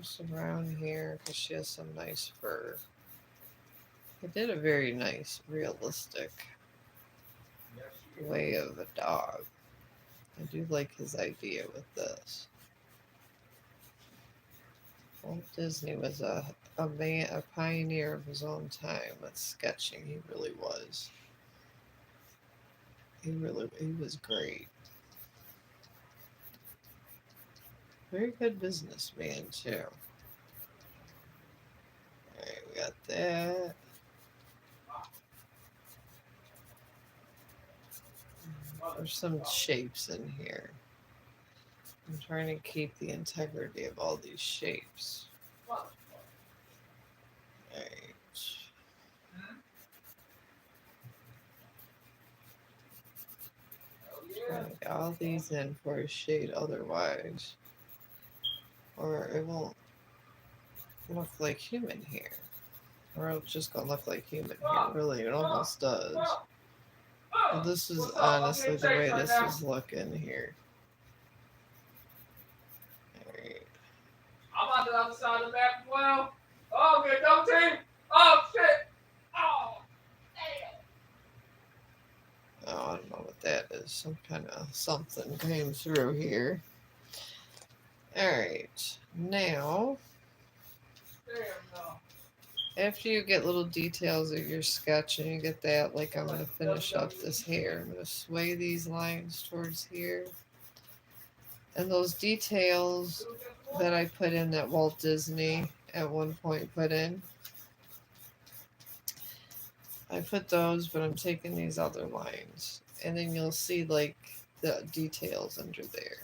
Just around here because she has some nice fur. He did a very nice, realistic way of a dog. I do like his idea with this. Walt Disney was a pioneer of his own time with sketching. He really was. He was great. Very good businessman too. Alright, we got that. There's some shapes in here. I'm trying to keep the integrity of all these shapes. Alright. Trying to get all these in for a shade otherwise. Or it won't look like human hair. Or it's just gonna look like human hair. Really, it almost does. Well, this is honestly the way this is looking here. Alright. I'm on the other side of the map as well. Oh, good, double team. Oh, shit. Oh, damn. Oh, I don't know what that is. Some kind of something came through here. Alright. Now, Damn, no. after you get little details of your sketch and you get that, like I'm going to finish up this hair. I'm going to sway these lines towards here. And those details that I put in that Walt Disney at one point put in. I put those, but I'm taking these other lines. And then you'll see like the details under there.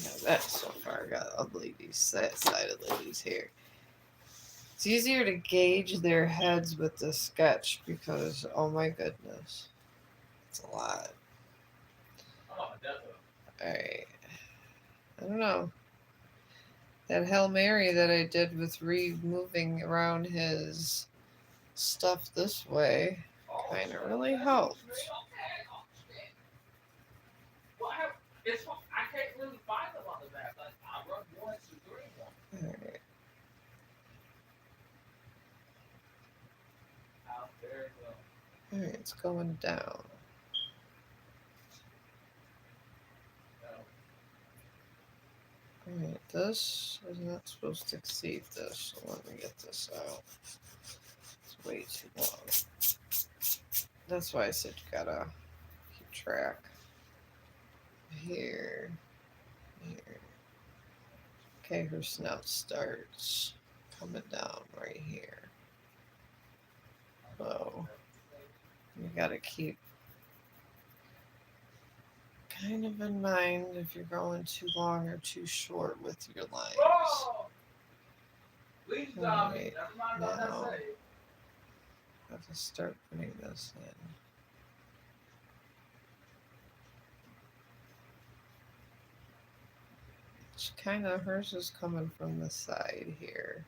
Yeah, that so far got a lady's that side of lady's hair. It's easier to gauge their heads with the sketch because oh my goodness. It's a lot. Oh, definitely. Alright. I don't know. That Hail Mary that I did with removing around his stuff this way Oh, kind of shit. really That's helped. straight. Okay. Oh, shit. Well, I can't really find them on the map. Like, I run one to three one. Alright. Out there, Alright, it's going down. no. Alright, this is not supposed to exceed this, so let me get this out. It's way too long. That's why I said you gotta keep track. Here, here. Okay, her snout starts coming down right here. So you gotta keep kind of in mind if you're going too long or too short with your lines. Whoa! Please, Alright, never mind about that now save. I have to start putting this in. It's kind of, hers is coming from the side here.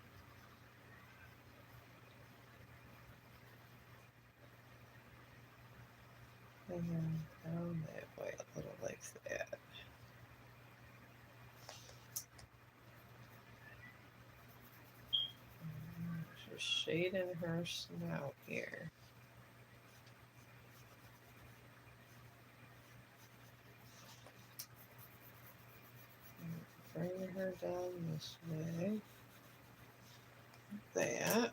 And then down that way, a little like that. Just shading her snout here. Bring her down this way. That.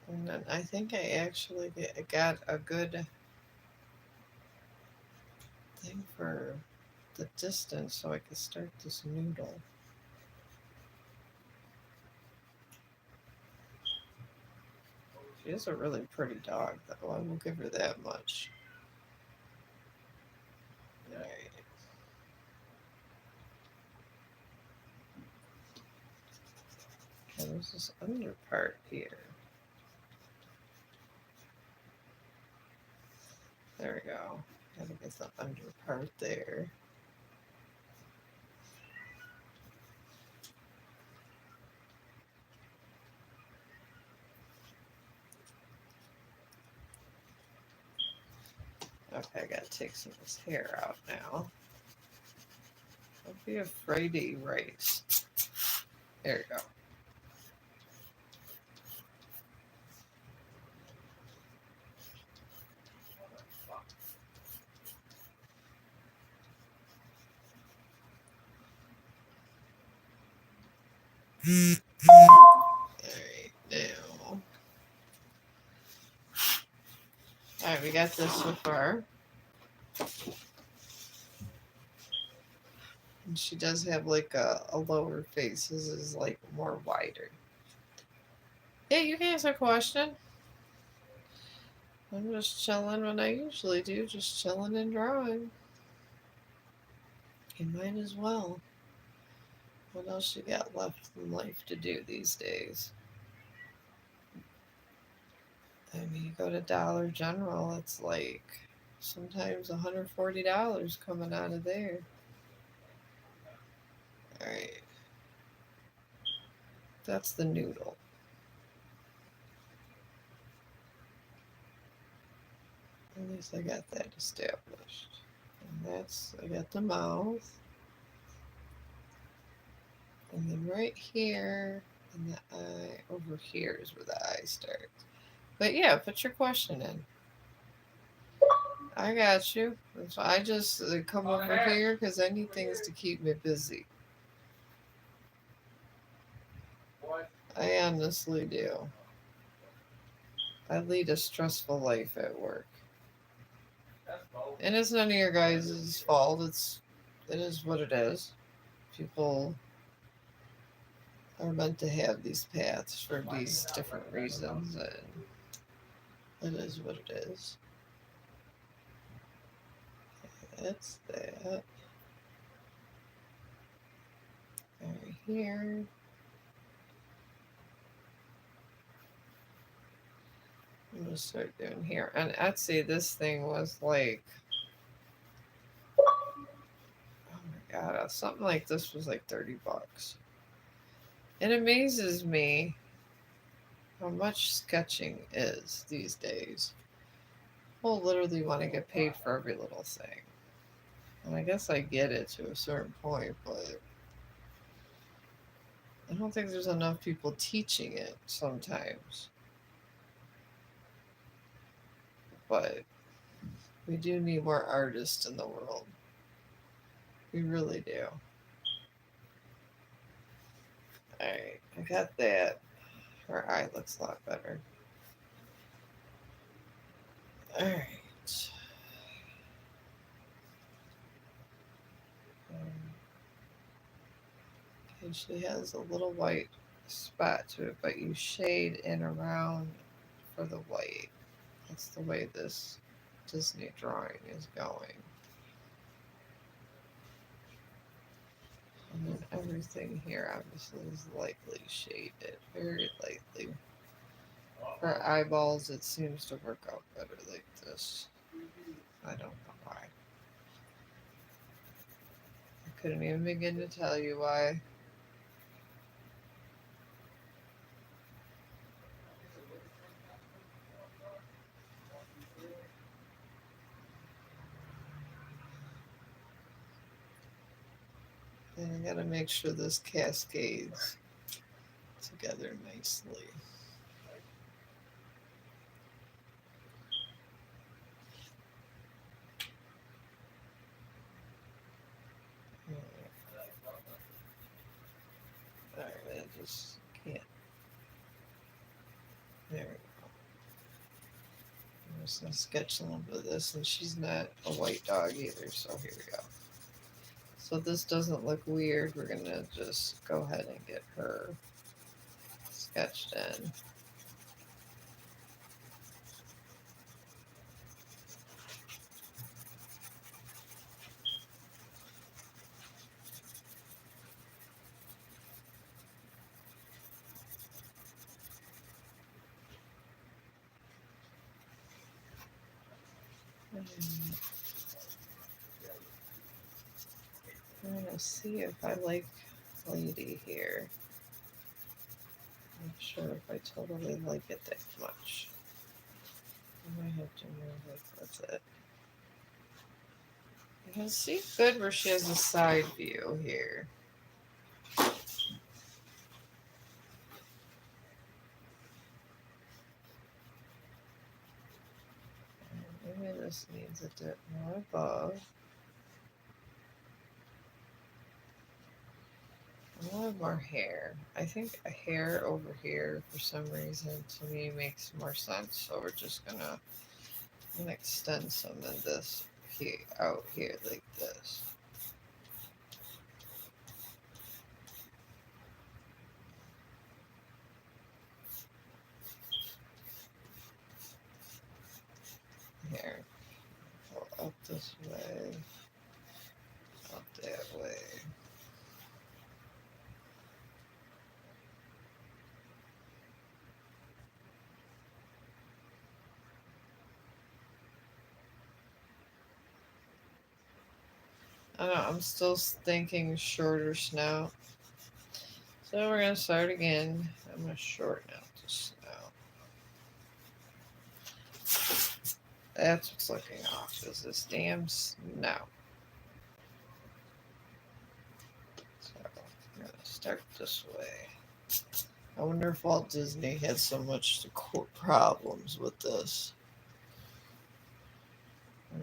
And then I think I actually got a good thing for the distance so I could start this noodle. She is a really pretty dog, though. I will give her that much. Alright. Okay, there's this under part here. There we go. Gotta get the under part there. Okay, I gotta take some of this hair out now. Don't be afraid to erase. There you go. Alright, now. Alright, we got this so far. And she does have like a lower face. This is like more wider. Yeah, you can ask a question. I'm just chilling when I usually do, just chilling and drawing. You might as well. What else you got left in life to do these days? I mean, you go to Dollar General, it's like sometimes $140 coming out of there. Alright. That's the noodle. At least I got that established. And that's, I got the mouth. And then right here, and the eye, over here is where the eye starts. But yeah, put your question in. I got you. That's why I just come over here because I need things to keep me busy. I honestly do. I lead a stressful life at work. That's cold. And it's none of your guys' fault. It is what it is. People are meant to have these paths for these different reasons, and it is what it is. That's that. Right here. I'm gonna start doing here. On Etsy, this thing was like, oh my god, something like this was like $30. It amazes me how much sketching is these days. People literally want to get paid for every little thing. And I guess I get it to a certain point, but I don't think there's enough people teaching it sometimes. But we do need more artists in the world. We really do. Alright, I got that. Her eye looks a lot better. Alright. Okay, she has a little white spot to it, but you shade in around for the white. That's the way this Disney drawing is going. And then everything here obviously is lightly shaded, very lightly. For eyeballs, it seems to work out better like this. I don't know why. I couldn't even begin to tell you why. And I gotta make sure this cascades together nicely. Alright, I just can't. There we go. I'm just gonna sketch a little bit of this, and she's not a white dog either, so here we go. So this doesn't look weird. We're gonna just go ahead and get her sketched in. I'm gonna see if I like Lady here. I'm not sure if I totally like it that much. I might have to move it. That's it. You can see good where she has a side view here. Maybe this needs a bit more above. I want more hair. I think a hair over here for some reason to me makes more sense. So we're just gonna extend some of this here out here like this. Here. Go up this way. Up that way. I don't know, I'm still thinking shorter snout. So we're gonna start again. I'm gonna shorten out the snout. That's what's looking off, is this damn snout. So I'm gonna start this way. I wonder if Walt Disney had so much problems with this.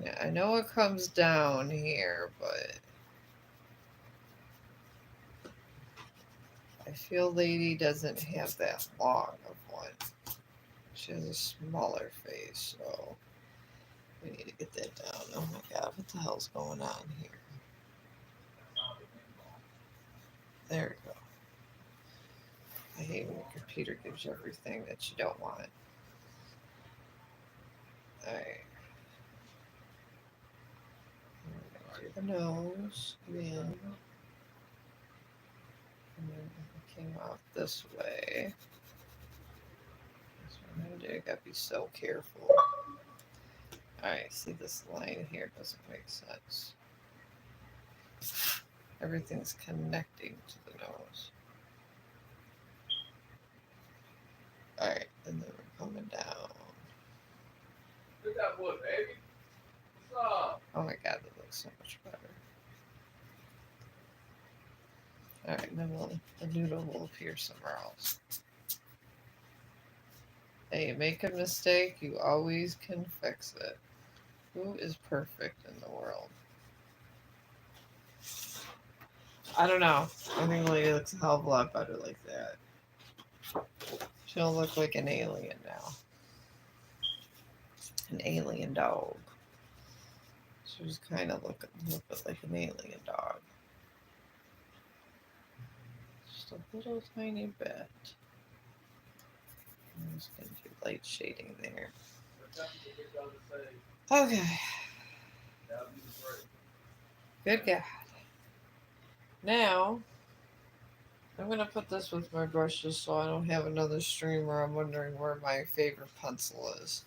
Yeah, I know it comes down here, but I feel Lady doesn't have that long of one. She has a smaller face, so We need to get that down. Oh my god, what the hell's going on here? There we go. I hate when your computer gives you everything that you don't want. Alright. Do the nose. In. And then it came out this way. That's what I'm gonna do. I gotta be so careful. Alright, see this line here doesn't make sense. Everything's connecting to the nose. Alright, and then we're coming down. Look at that wood, baby. What's up? Oh my god, that looks so much better. Alright, then the noodle will appear somewhere else. Hey, make a mistake, you always can fix it. Who is perfect in the world? I don't know. I think the lady looks a hell of a lot better like that. She'll look like an alien now. An alien dog. She was kind of looking like an alien dog. Just a little tiny bit. I'm just going to do light shading there. Okay. Good God. Now, I'm going to put this with my brushes so I don't have another stream where I'm wondering where my favorite pencil is.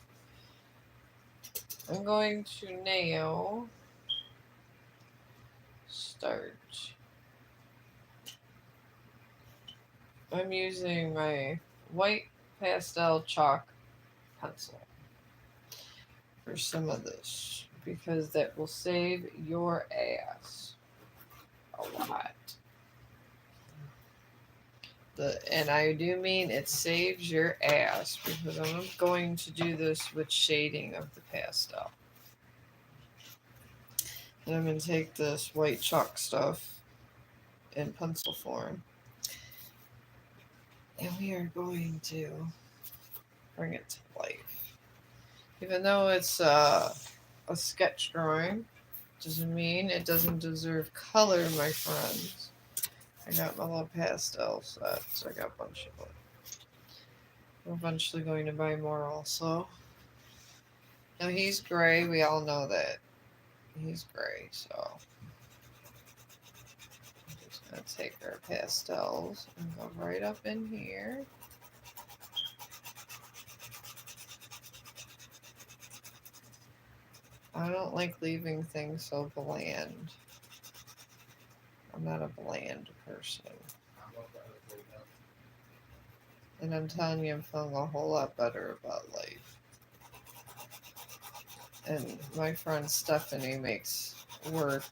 I'm going to nail starch. I'm using my white pastel chalk pencil for some of this because that will save your ass a lot. And I do mean it saves your ass because I'm going to do this with shading of the pastel. And I'm going to take this white chalk stuff in pencil form. And we are going to bring it to life. Even though it's a sketch drawing, doesn't mean it doesn't deserve color, my friends. I got my little pastel sets. I got a bunch of them. I'm eventually going to buy more also. Now he's gray. We all know that. He's gray, so I'm just going to take our pastels and go right up in here. I don't like leaving things so bland. I'm not a bland person. And I'm telling you, I'm feeling a whole lot better about life. And my friend Stephanie makes work.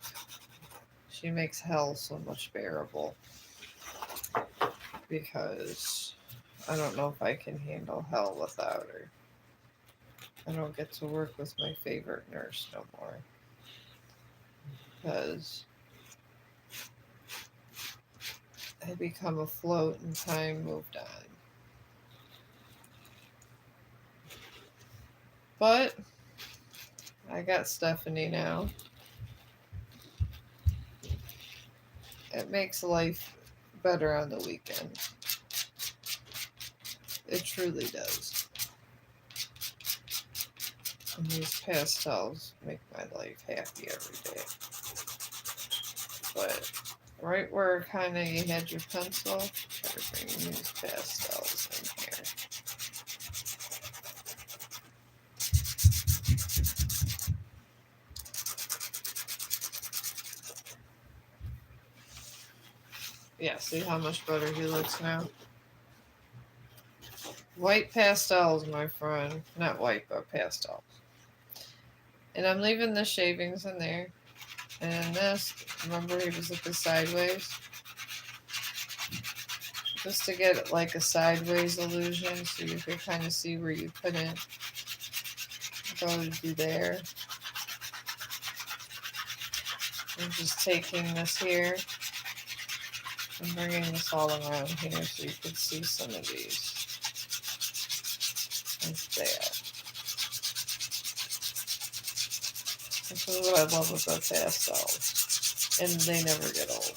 She makes hell so much bearable. Because I don't know if I can handle hell without her. I don't get to work with my favorite nurse no more. Because I become afloat and time moved on. But I got Stephanie now. It makes life better on the weekend. It truly does. And these pastels make my life happy every day. But right where kind of you had your pencil, try to bring these pastels in here. Yeah, see how much better he looks now? White pastels, my friend. Not white, but pastels. And I'm leaving the shavings in there. And this, remember he was looking sideways? Just to get like a sideways illusion so you can kind of see where you couldn't go to do there. I'm just taking this here and bringing this all around here so you can see some of these. Like that. This is what I love about pastels. And they never get old.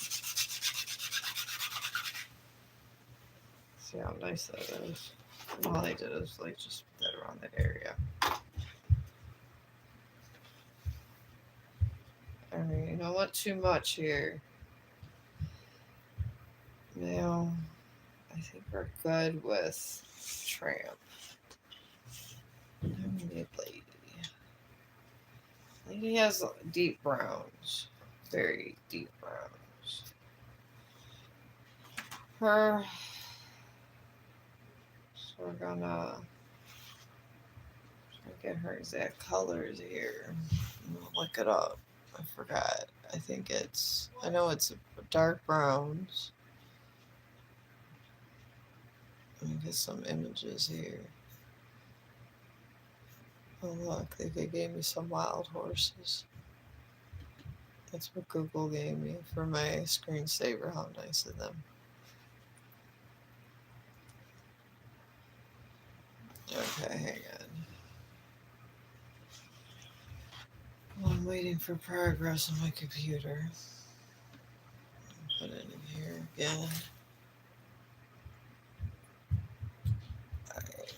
See how nice that is. And all I did is like just put that around that area. Alright, you don't want too much here. Now, I think we're good with Tramp. Now we need Lady. Lady has deep browns. Very deep browns. Her. So we're gonna try to get her exact colors here. I'm gonna look it up. I forgot. I think it's. I know it's dark browns. Let me get some images here. Oh look, they gave me some wild horses. That's what Google gave me for my screensaver. How nice of them. Okay, hang on. Well, I'm waiting for progress on my computer. I'll put it in here again. Alright.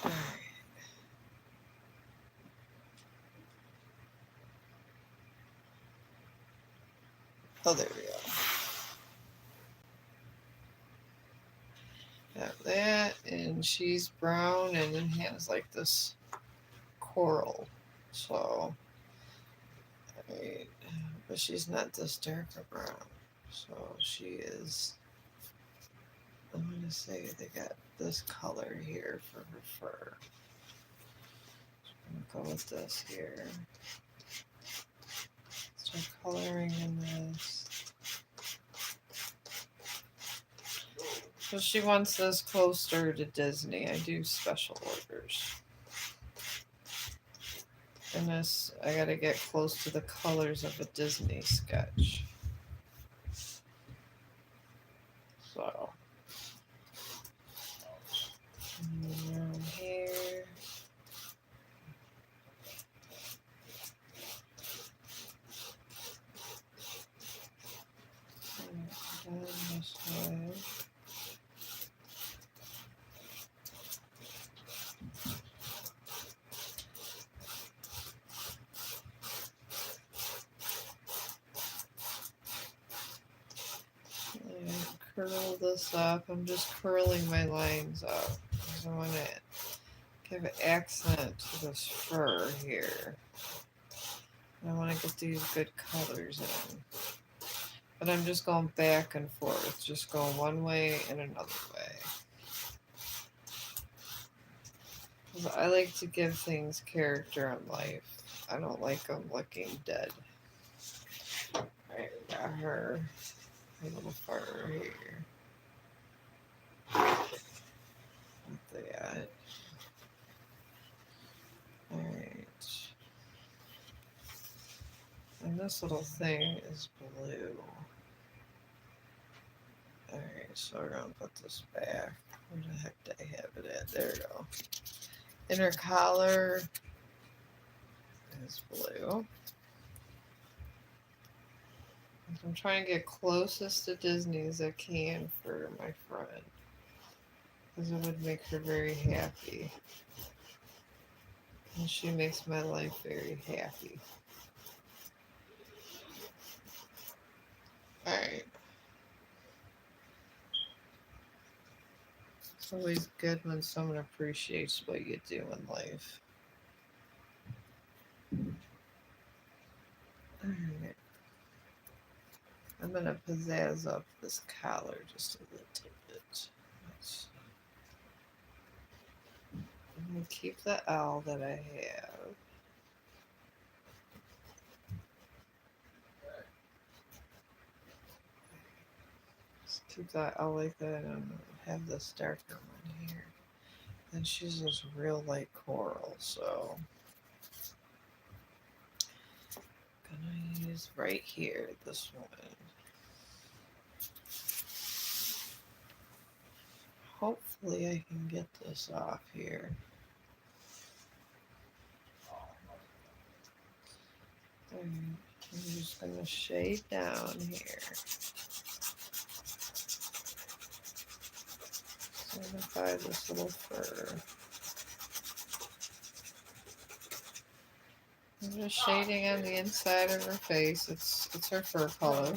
Alright. Oh, there we go. Got that, and she's brown and then has like this coral. So, alright. But she's not this darker brown. So she is. I'm gonna say they got this color here for her fur. I'm gonna go with this here. Start coloring in this. So she wants this closer to Disney. I do special orders. And this, I gotta get close to the colors of a Disney sketch. So, around here. Down this way. And curl this up. I'm just curling my lines up because I want to give an accent to this fur here. I want to get these good colors in. But I'm just going back and forth, just going one way and another way. 'Cause I like to give things character and life. I don't like them looking dead. Alright, we got her. A little fur here. What they got. Alright. And this little thing is blue. Alright, so we're gonna put this back. Where the heck did I have it at? There we go. Inner collar is blue. I'm trying to get closest to Disney as I can for my friend. Because it would make her very happy. And she makes my life very happy. Alright. It's always good when someone appreciates what you do in life. Alright. I'm going to pizzazz up this collar just a little bit. I'm going to keep the L that I have. Just keep that L like that and have this darker one here. And she's this real light coral, so I'm gonna use right here this one. Hopefully I can get this off here. I'm just going to shade down here. Magnify this little fur. I'm just shading on the inside of her face. It's her fur color.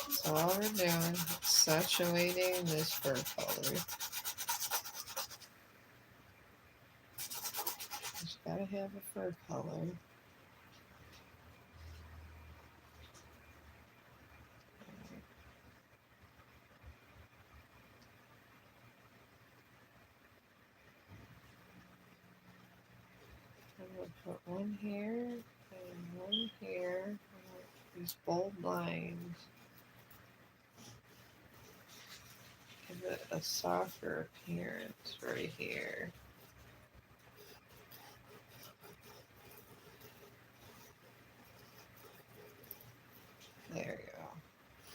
So all we're doing is accentuating this fur color. Just gotta have a fur color. I'm gonna put one here and one here. These bold lines. Give it a softer appearance right here. There you go.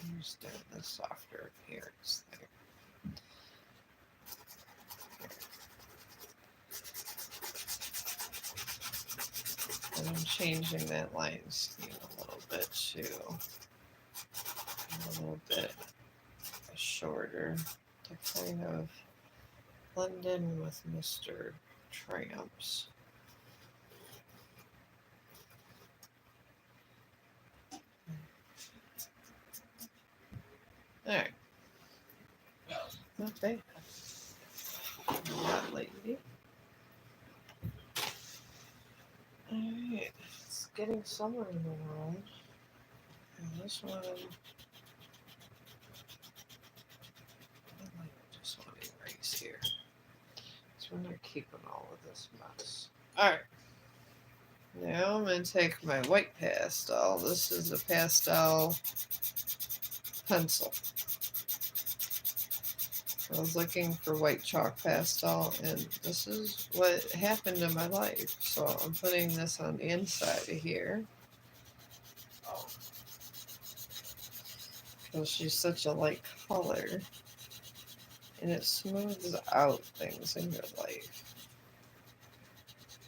I'm just doing the softer appearance there. And I'm changing that line scheme a little bit too. A little bit shorter to kind of blend in with Mr. Tramp's. Alright. Not bad. That lady. Alright. It's getting somewhere in the world. And this one, I just want to erase here. So we're not keeping all of this mess. Alright. Now I'm going to take my white pastel. This is a pastel pencil. I was looking for white chalk pastel, and this is what happened in my life. So I'm putting this on the inside of here. Because she's such a light color. And it smooths out things in your life.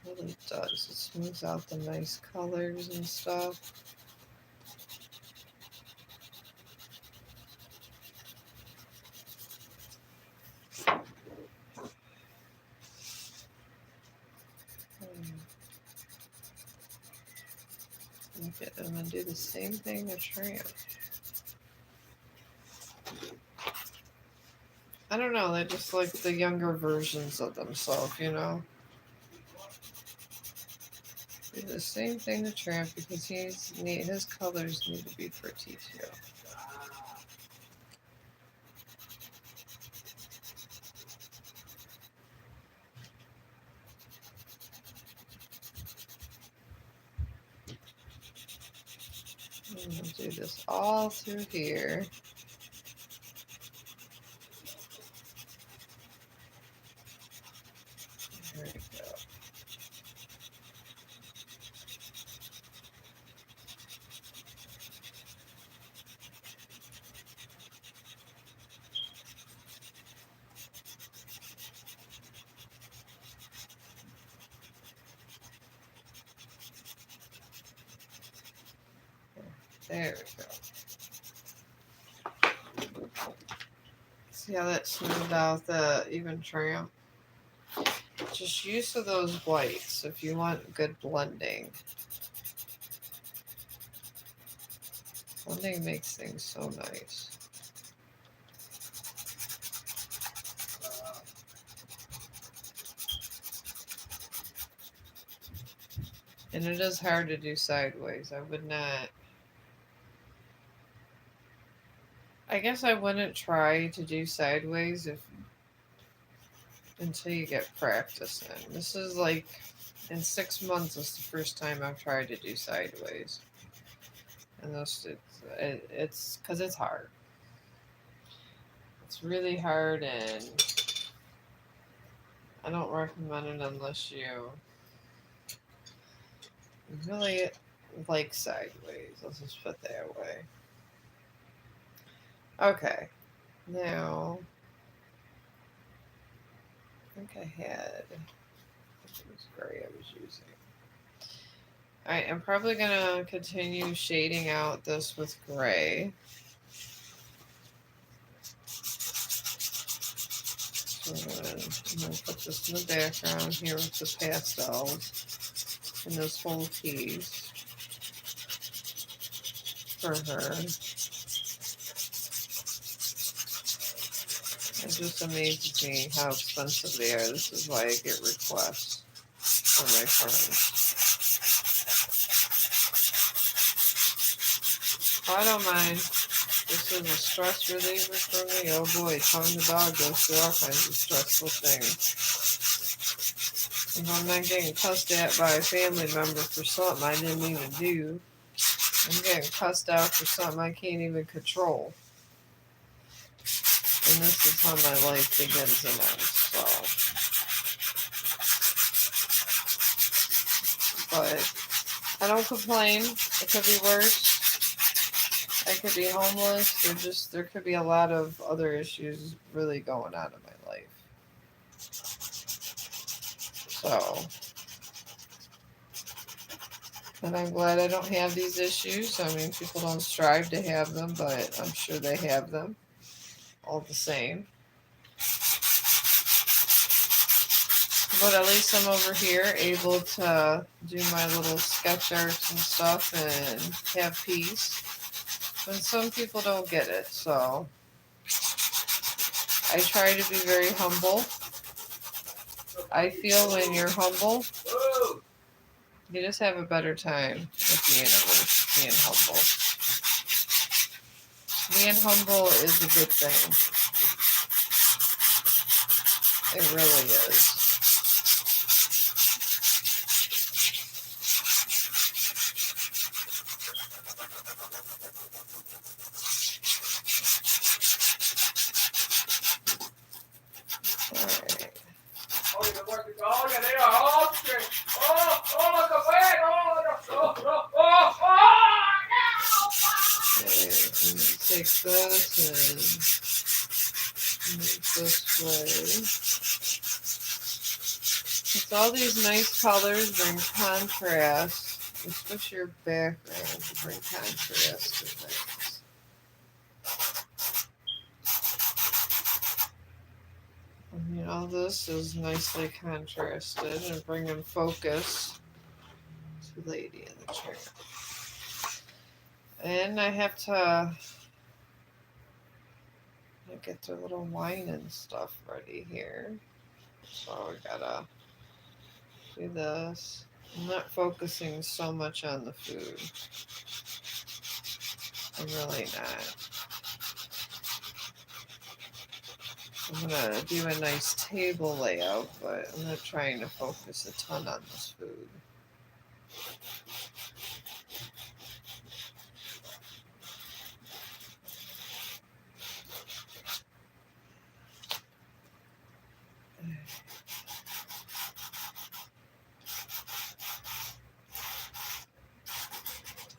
It really does. It smooths out the nice colors and stuff. Okay, I'm going to do the same thing to Tramp. I don't know, they just like the younger versions of themselves, you know? Do the same thing to Tramp because his colors need to be pretty too. I'm going to do this all through here. There we go. There we go. See how that smoothed out the even Tramp? Just use of those whites if you want good blending. Blending makes things so nice. And it is hard to do sideways. I would not... I guess I wouldn't try to do sideways until you get practice in. This is like, in 6 months, it's the first time I've tried to do sideways. And it's because it's hard. It's really hard, and I don't recommend it unless you really like sideways. Let's just put it that way. Okay, now I think I had It was gray I was using. Alright, I'm probably gonna continue shading out this with gray. So I'm gonna put this in the background here with the pastels and this whole piece for her. It just amazes me how expensive they are. This is why I get requests from my friends. Oh, I don't mind. This is a stress reliever for me. Oh boy, Chong the dog goes through all kinds of stressful things. If I'm not getting cussed at by a family member for something I didn't even do, I'm getting cussed out for something I can't even control. And this is how my life begins and ends. So, but I don't complain. It could be worse. I could be homeless. There could be a lot of other issues really going on in my life. So, and I'm glad I don't have these issues. I mean, people don't strive to have them, but I'm sure they have them all the same. But at least I'm over here able to do my little sketch arts and stuff and have peace. And some people don't get it, so I try to be very humble. I feel when you're humble, you just have a better time with being humble. Being humble is a good thing. It really is. Take this and make this way. It's all these nice colors bring contrast, especially your background to bring contrast to things. And, you know, this is nicely contrasted and bringing focus to Lady in the Chair. And I have to get the little wine and stuff ready here. So we gotta do this. I'm not focusing so much on the food. I'm really not. I'm gonna do a nice table layout, but I'm not trying to focus a ton on this food.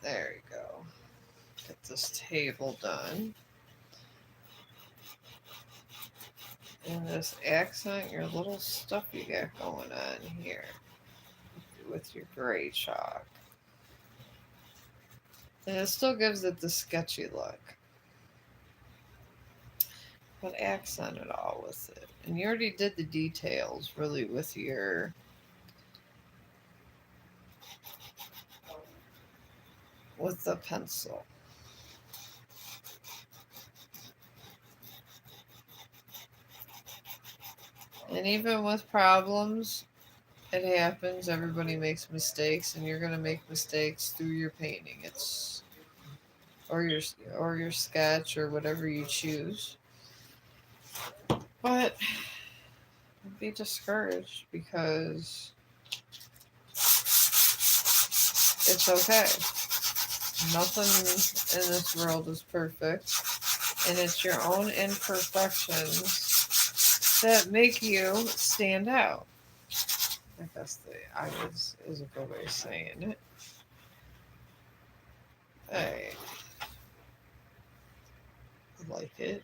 There you go. Get this table done. And this accent, your little stuff you got going on here with your gray chalk. And it still gives it the sketchy look. But accent it all with it. And you already did the details really with the pencil. And even with problems, it happens. Everybody makes mistakes, and you're gonna make mistakes through your painting. Or your sketch or whatever you choose. But don't be discouraged because it's okay. Nothing in this world is perfect, and it's your own imperfections that make you stand out. I guess is a good way of saying it. Hey, I like it.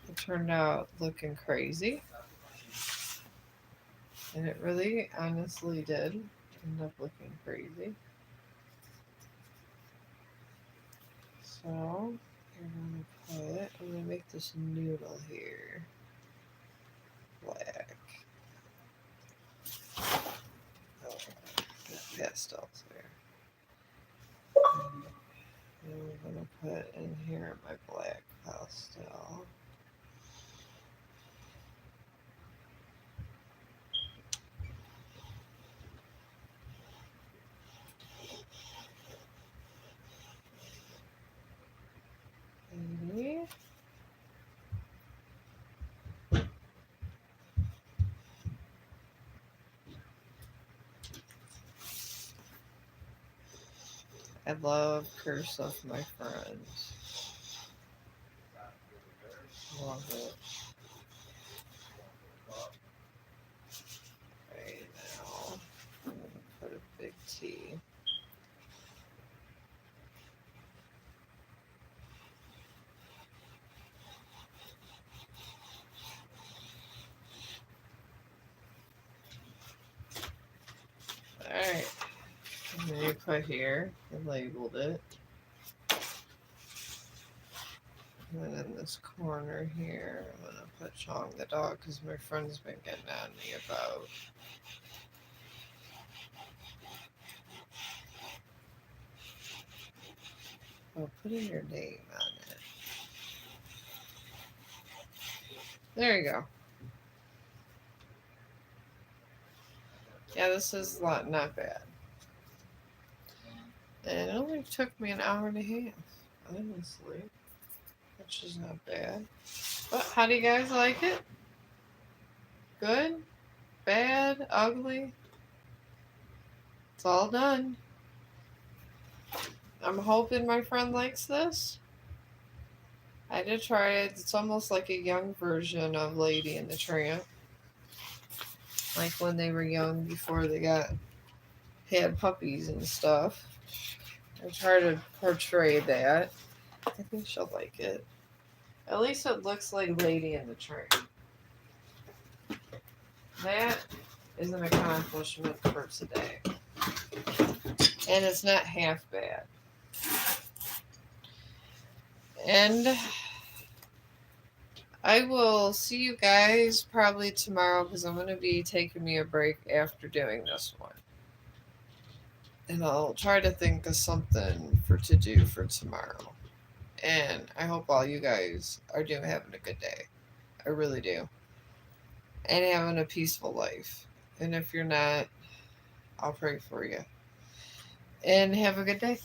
It turned out looking crazy. And it really honestly did end up looking crazy. So I'm gonna make this noodle here black. Oh, pastels there. And I'm gonna put in here my black pastel. Okay. I love Curse of My Friends. Love it. Right now, I'm gonna put a big T. Alright. And then you put here, I labeled it. And then in this corner here, I'm gonna put Chong the dog because my friend's been getting on me about. Oh, putting your name on it. There you go. Yeah, this is not bad. And it only took me an hour and a half, honestly, which is not bad. But how do you guys like it? Good? Bad? Ugly? It's all done. I'm hoping my friend likes this. I did try it. It's almost like a young version of Lady and the Tramp. Like when they were young before they had puppies and stuff. I try to portray that. I think she'll like it. At least it looks like Lady and the Tramp. That is an accomplishment for today. And it's not half bad. And I will see you guys probably tomorrow because I'm going to be taking me a break after doing this one. And I'll try to think of something to do for tomorrow. And I hope all you guys are having a good day. I really do. And having a peaceful life. And if you're not, I'll pray for you. And have a good day.